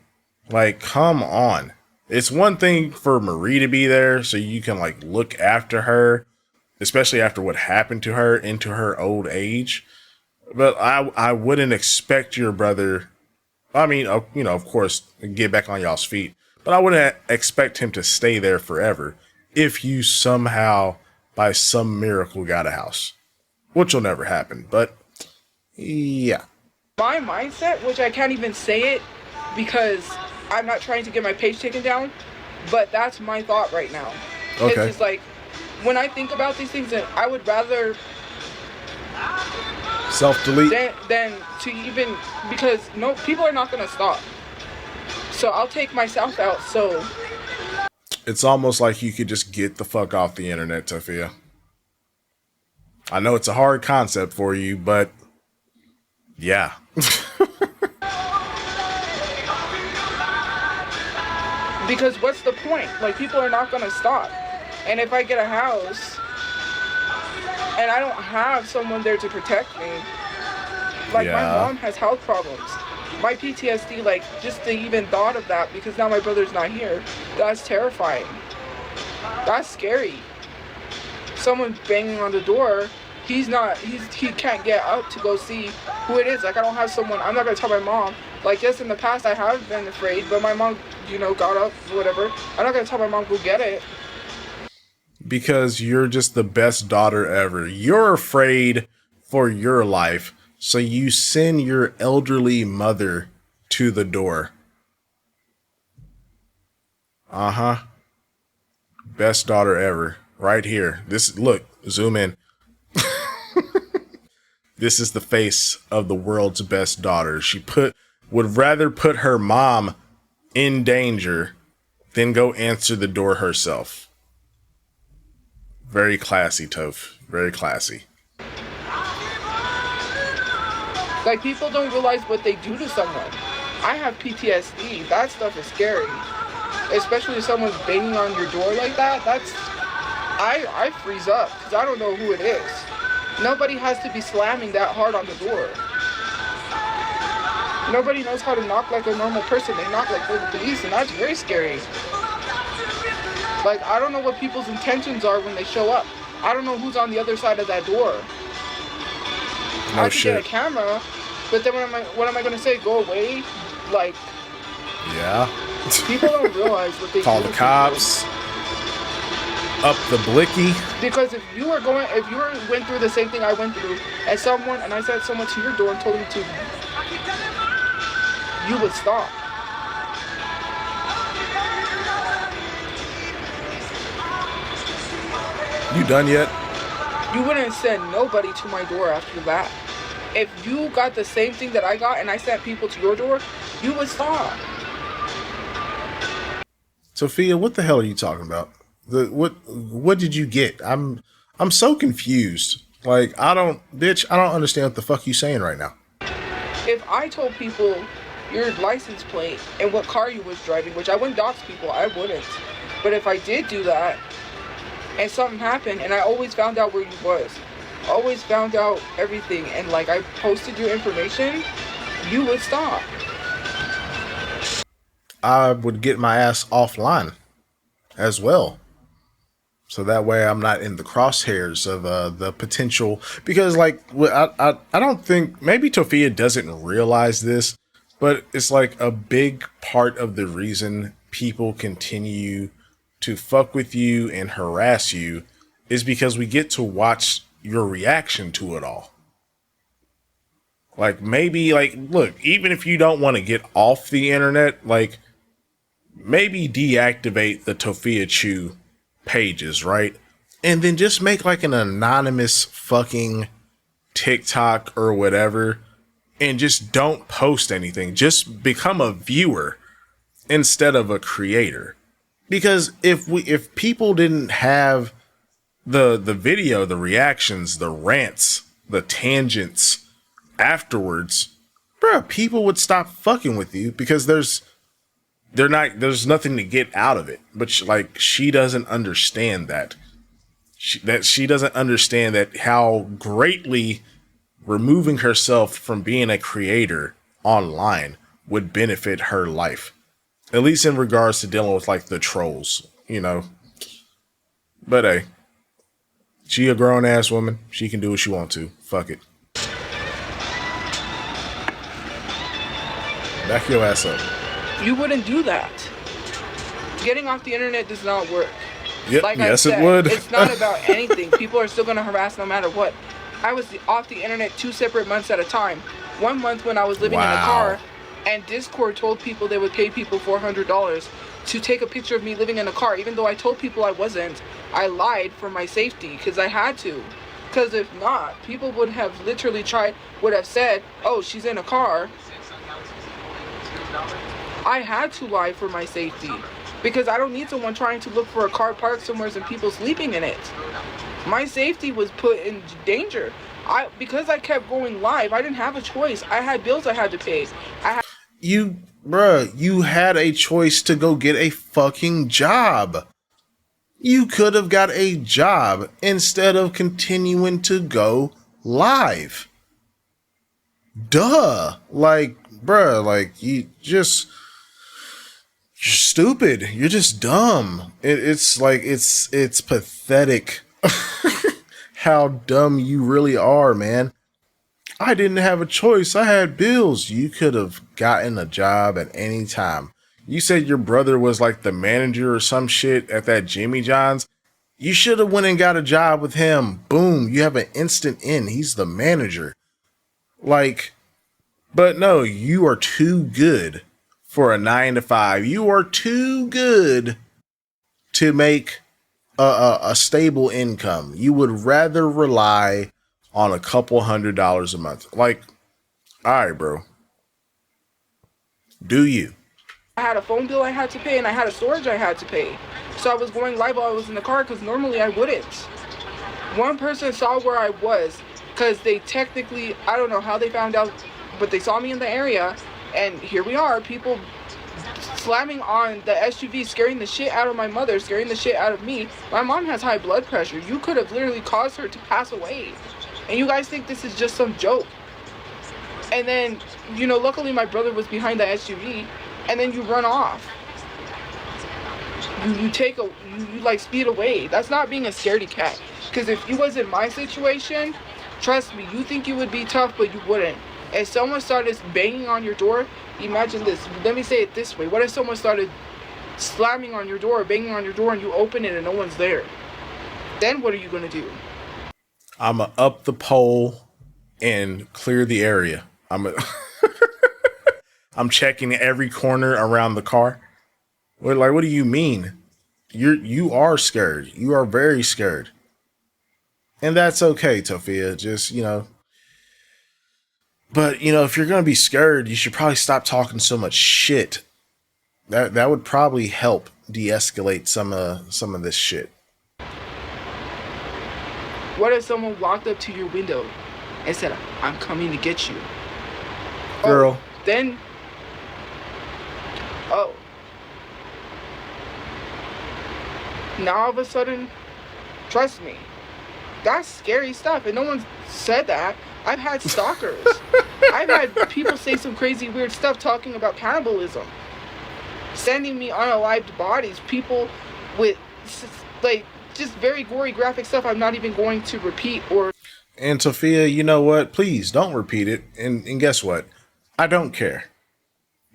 Like, come on. It's one thing for Marie to be there so you can, like, look after her, especially after what happened to her into her old age. But I wouldn't expect your brother... I mean, you know, of course, get back on y'all's feet. But I wouldn't expect him to stay there forever if you somehow, by some miracle, got a house. Which will never happen. But, yeah. My mindset, which I can't even say it because I'm not trying to get my page taken down, but that's my thought right now. Okay. It's just like, when I think about these things, I would rather... self-delete? Than to even, because no, people are not going to stop. So I'll take myself out, so... It's almost like you could just get the fuck off the internet, Tophia. I know it's a hard concept for you, but... yeah. Because what's the point? Like, people are not going to stop. And if I get a house... and I don't have someone there to protect me. Like, my mom has health problems. My PTSD, like, just the even thought of that, because now my brother's not here, that's terrifying. That's scary. Someone banging on the door, he can't get up to go see who it is. Like, I don't have someone, I'm not going to tell my mom. Like, yes, in the past I have been afraid, but my mom, you know, got up, whatever. I'm not going to tell my mom, go get it. Because you're just the best daughter ever. You're afraid for your life, so you send your elderly mother to the door. Uh-huh. Best daughter ever. Right here. Look, zoom in. This is the face of the world's best daughter. She would rather put her mom in danger than go answer the door herself. Very classy, Toph. Very classy. Like, people don't realize what they do to someone. I have PTSD. That stuff is scary. Especially if someone's banging on your door like that. I freeze up because I don't know who it is. Nobody has to be slamming that hard on the door. Nobody knows how to knock like a normal person. They knock like the police, and that's very scary. Like, I don't know what people's intentions are when they show up. I don't know who's on the other side of that door. No I could shit. get a camera, but then what am I going to say? Go away? Like... yeah. People don't realize what they Call do the to cops. Up the blicky. Because if you went through the same thing I went through, and I sent someone to your door and told them to, you would stop. You done yet? You wouldn't send nobody to my door after that. If you got the same thing that I got and I sent people to your door, you would stop. Tophia, what the hell are you talking about? What did you get? I'm so confused. Like, I don't understand what the fuck you saying right now. If I told people your license plate and what car you was driving, which I wouldn't dox people, I wouldn't. But if I did do that and something happened and I always found out where you was, always found out everything, and like I posted your information, you would stop. I would get my ass offline as well. So that way I'm not in the crosshairs of the potential, because like I don't think, maybe Tophia doesn't realize this, but it's like a big part of the reason people continue to fuck with you and harass you is because we get to watch your reaction to it all. Like maybe like, look, even if you don't want to get off the internet, like maybe deactivate the Tophiachu pages, right? And then just make like an anonymous fucking TikTok or whatever, and just don't post anything. Just become a viewer instead of a creator. Because if people didn't have the video, the reactions, the rants, the tangents afterwards, bro, people would stop fucking with you because there's nothing to get out of it. But she doesn't understand that. She doesn't understand that how greatly removing herself from being a creator online would benefit her life. At least in regards to dealing with like the trolls, you know. But hey, she a grown ass woman. She can do what she want to. Fuck it. Back your ass up. You wouldn't do that. Getting off the internet does not work. Yep, Like yes, I said, it would. It's not about anything. People are still going to harass no matter what. I was off the internet 2 separate months at a time. 1 month when I was living in a car, and Discord told people they would pay people $400 to take a picture of me living in a car, even though I told people I wasn't. I lied for my safety because I had to. Because if not, people would have literally would have said, oh, she's in a car. I had to lie for my safety because I don't need someone trying to look for a car parked somewhere and people sleeping in it. My safety was put in danger. Because I kept going live, I didn't have a choice. I had bills I had to pay. You had a choice to go get a fucking job. You could have got a job instead of continuing to go live. Duh. Like, bruh, like you're stupid. You're just dumb. It's pathetic how dumb you really are, man. I didn't have a choice. I had bills. You could have gotten a job at any time. You said your brother was like the manager or some shit at that Jimmy John's. You should have went and got a job with him. Boom. You have an instant in. He's the manager. Like, but no, you are too good for a 9 to 5. You are too good to make a stable income. You would rather rely on a couple $100s a month. Like, all right, bro. Do you? I had a phone bill I had to pay and I had a storage I had to pay. So I was going live while I was in the car because normally I wouldn't. One person saw where I was because they technically, I don't know how they found out, but they saw me in the area, and here we are, people slamming on the SUV, scaring the shit out of my mother, scaring the shit out of me. My mom has high blood pressure. You could have literally caused her to pass away. And you guys think this is just some joke. And then, you know, luckily my brother was behind the SUV, and then you run off. You like speed away. That's not being a scaredy cat. Because if you was in my situation, trust me, you think you would be tough, but you wouldn't. If someone started banging on your door, imagine this. Let me say it this way. What if someone started slamming on your door, banging on your door, and you open it and no one's there? Then what are you going to do? I'm going to up the pole and clear the area. I'm checking every corner around the car. What do you mean? You are scared. You are very scared. And that's okay, Tophia. Just, you know. But, you know, if you're going to be scared, you should probably stop talking so much shit. That would probably help de-escalate some of this shit. What if someone walked up to your window and said, I'm coming to get you? Girl. Oh, then... Oh. Now all of a sudden, trust me, that's scary stuff, and no one said that. I've had stalkers. I've had people say some crazy weird stuff talking about cannibalism, sending me unalived bodies, people with like just very gory, graphic stuff I'm not even going to repeat or... And Tophia, you know what? Please don't repeat it. And guess what? I don't care.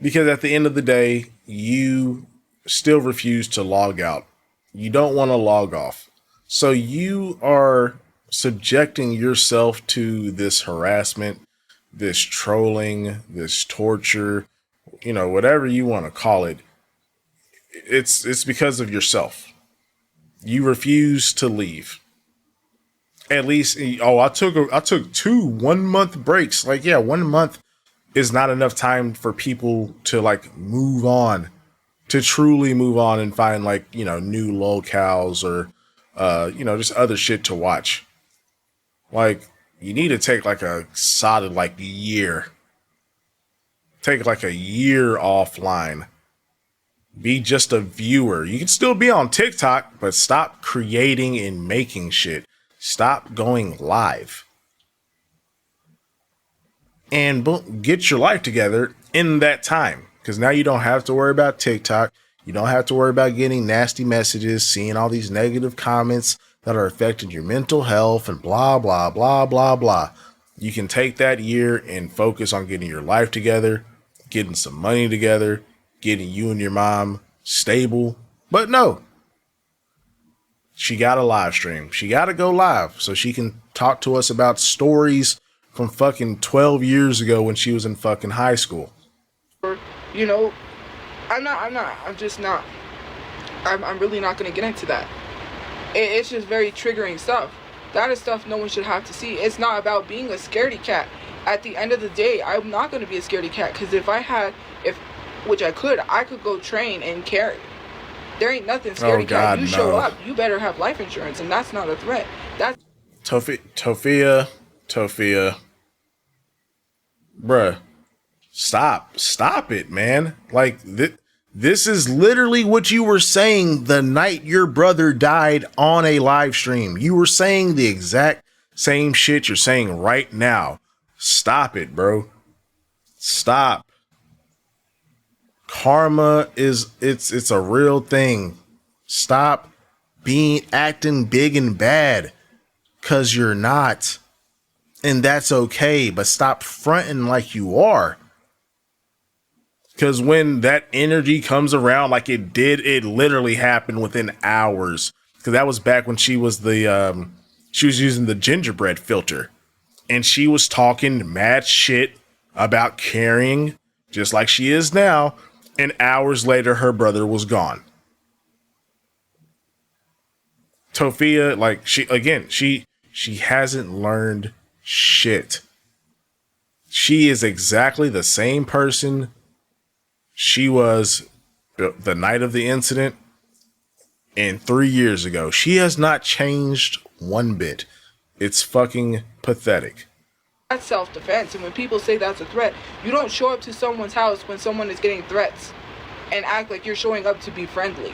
Because at the end of the day, you still refuse to log out. You don't want to log off. So you are subjecting yourself to this harassment, this trolling, this torture, you know, whatever you want to call it. It's because of yourself. You refuse to leave. At least, I took 2 1-month breaks. Like, yeah, 1 month is not enough time for people to like move on, to truly move on and find like, you know, new lolcows or, you know, just other shit to watch. Like, you need to take like a solid like year. Take like a year offline. Be just a viewer. You can still be on TikTok, but stop creating and making shit. Stop going live. And get your life together in that time. Because now you don't have to worry about TikTok. You don't have to worry about getting nasty messages, seeing all these negative comments that are affecting your mental health and blah, blah, blah, blah, blah. You can take that year and focus on getting your life together, getting some money together, getting you and your mom stable. But no. She got a live stream. She got to go live so she can talk to us about stories from fucking 12 years ago when she was in fucking high school. You know, I'm really not going to get into that. It's just very triggering stuff. That is stuff no one should have to see. It's not about being a scaredy cat. At the end of the day, I'm not going to be a scaredy cat, because which I could go train and carry. There ain't nothing scaredy cat. You show up, you better have life insurance, and that's not a threat. That's Tophia, bruh, stop it, man. Like, this is literally what you were saying the night your brother died on a live stream. You were saying the exact same shit you're saying right now. Stop it, bro. Stop. Karma it's a real thing. Stop acting big and bad, cause you're not. And that's okay, but stop fronting like you are. Cause when that energy comes around like it did, it literally happened within hours. Cause that was back when she was she was using the gingerbread filter. And she was talking mad shit about carrying, just like she is now. And hours later, her brother was gone. Tophia, like, she hasn't learned shit. She is exactly the same person she was the night of the incident and 3 years ago. She has not changed one bit. It's fucking pathetic. That's self-defense, and when people say that's a threat, you don't show up to someone's house when someone is getting threats and act like you're showing up to be friendly.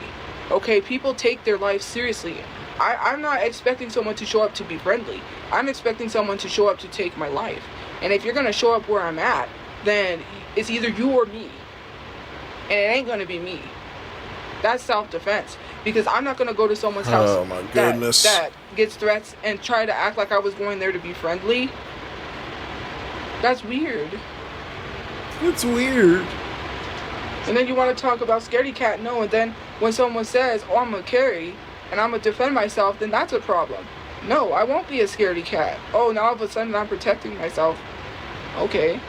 Okay, people take their life seriously. I'm not expecting someone to show up to be friendly. I'm expecting someone to show up to take my life. And if you're gonna show up where I'm at, then it's either you or me. And it ain't gonna be me. That's self-defense. Because I'm not gonna go to someone's house oh my goodness. that gets threats and try to act like I was going there to be friendly. That's weird. It's weird. And then you want to talk about scaredy cat? No. And then when someone says, oh, I'm going to carry and I'm going to defend myself, then that's a problem. No, I won't be a scaredy cat. Oh, now all of a sudden I'm protecting myself. Okay.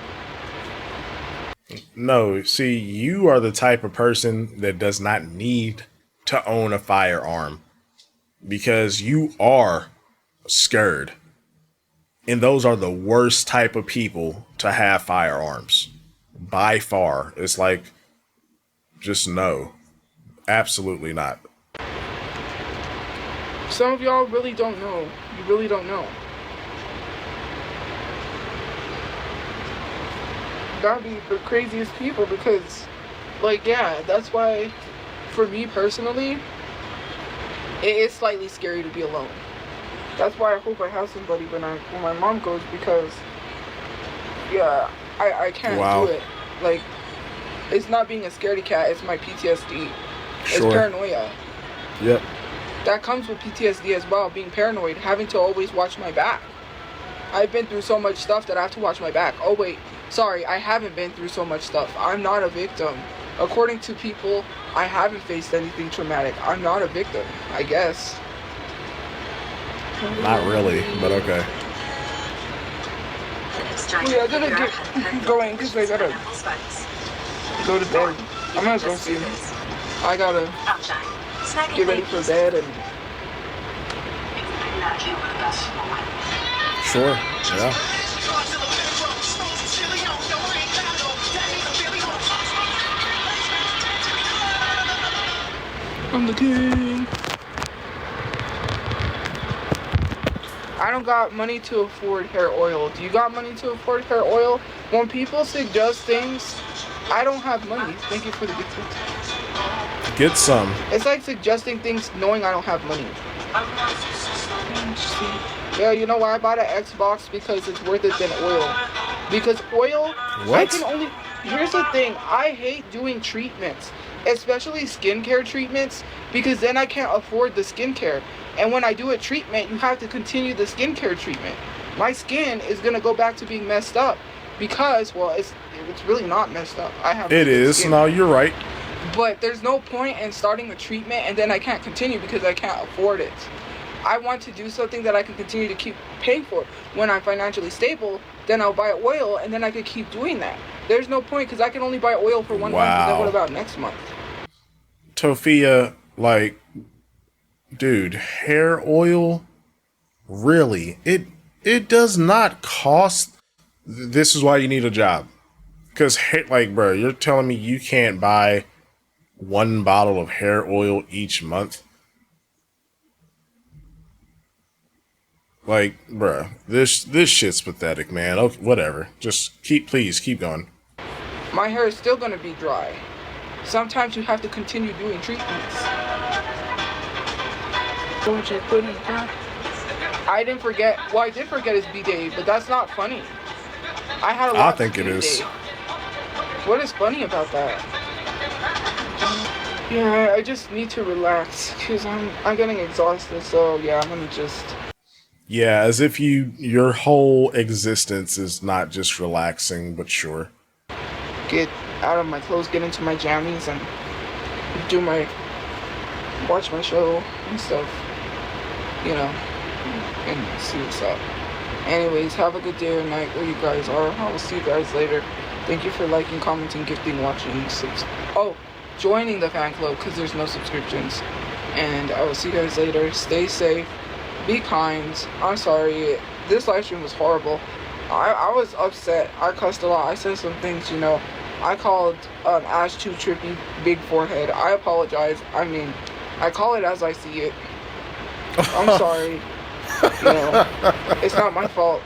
No, see, you are the type of person that does not need to own a firearm because you are scared. And those are the worst type of people to have firearms. By far. It's like, just no. Absolutely not. Some of y'all really don't know. You really don't know. Gotta be the craziest people because, like, yeah, that's why, for me personally, it is slightly scary to be alone. That's why I hope I have somebody when my mom goes, because, yeah, I can't do it. Like, it's not being a scaredy cat, it's my PTSD. It's paranoia. Yep. That comes with PTSD as well, being paranoid, having to always watch my back. I've been through so much stuff that I have to watch my back. Oh wait, sorry, I haven't been through so much stuff. I'm not a victim. According to people, I haven't faced anything traumatic. I'm not a victim, I guess. Not really, but okay. Yeah, I gotta get going because I gotta go to bed. I'm gonna go see. I gotta get ready for bed and. Sure, yeah. I'm the king. I don't got money to afford hair oil. Do you got money to afford hair oil? When people suggest things, I don't have money. Thank you for the gift. Get some. It's like suggesting things knowing I don't have money. Yeah, you know why I bought an Xbox? Because it's worth it than oil. Because oil, What? I can only... Here's the thing. I hate doing treatments. Especially skincare treatments. Because then I can't afford the skincare. And when I do a treatment, you have to continue the skincare treatment. My skin is going to go back to being messed up. Because, well, it's really not messed up. I have... It is. Skin. No, you're right. But there's no point in starting a treatment and then I can't continue because I can't afford it. I want to do something that I can continue to keep paying for. When I'm financially stable, then I'll buy oil and then I can keep doing that. There's no point because I can only buy oil for 1 month. And then what about next month? Tophia, like, dude, hair oil, really? It does not cost. This is why you need a job. Because, like, bro, you're telling me you can't buy 1 bottle of hair oil each month? Like, bruh, this shit's pathetic, man. Okay, whatever. Just please keep going. My hair is still gonna be dry. Sometimes you have to continue doing treatments. Don't you put it down? I didn't forget. Well, I did forget his B-Day, but that's not funny. I had a lot. I think it is. What is funny about that? Yeah, I just need to relax because I'm getting exhausted. So yeah, I'm gonna just. Yeah, as if your whole existence is not just relaxing, but sure. Get out of my clothes, get into my jammies, and watch my show and stuff, you know, and see what's up. Anyways, have a good day or night where you guys are. I will see you guys later. Thank you for liking, commenting, gifting, watching, joining the fan club because there's no subscriptions. And I will see you guys later. Stay safe. Be kind. I'm sorry. This live stream was horrible. I was upset. I cussed a lot. I said some things, you know. I called Ash too trippy, big forehead. I apologize. I mean, I call it as I see it. I'm sorry. You know, it's not my fault.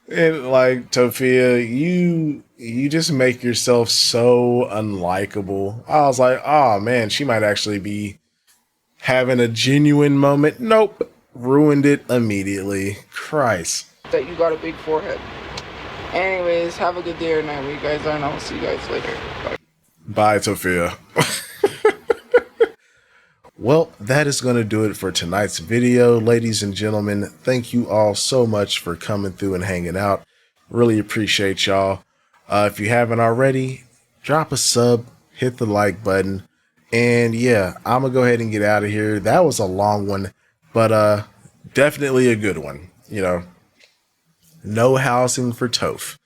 And like, Tophia, you just make yourself so unlikable. I was like, oh man, she might actually be having a genuine moment. Nope. Ruined it immediately. Christ. That you got a big forehead. Anyways, have a good day or night where you guys are, and I will see you guys later. Bye. Bye, Tophia. Well, that is going to do it for tonight's video, ladies and gentlemen. Thank you all so much for coming through and hanging out. Really appreciate y'all. If you haven't already, drop a sub, hit the like button, and yeah, I'm gonna go ahead and get out of here. That was a long one, but definitely a good one. You know, no housing for Toph.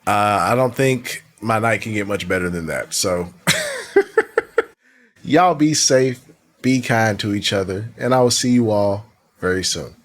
I don't think my night can get much better than that. So y'all be safe, be kind to each other, and I will see you all very soon.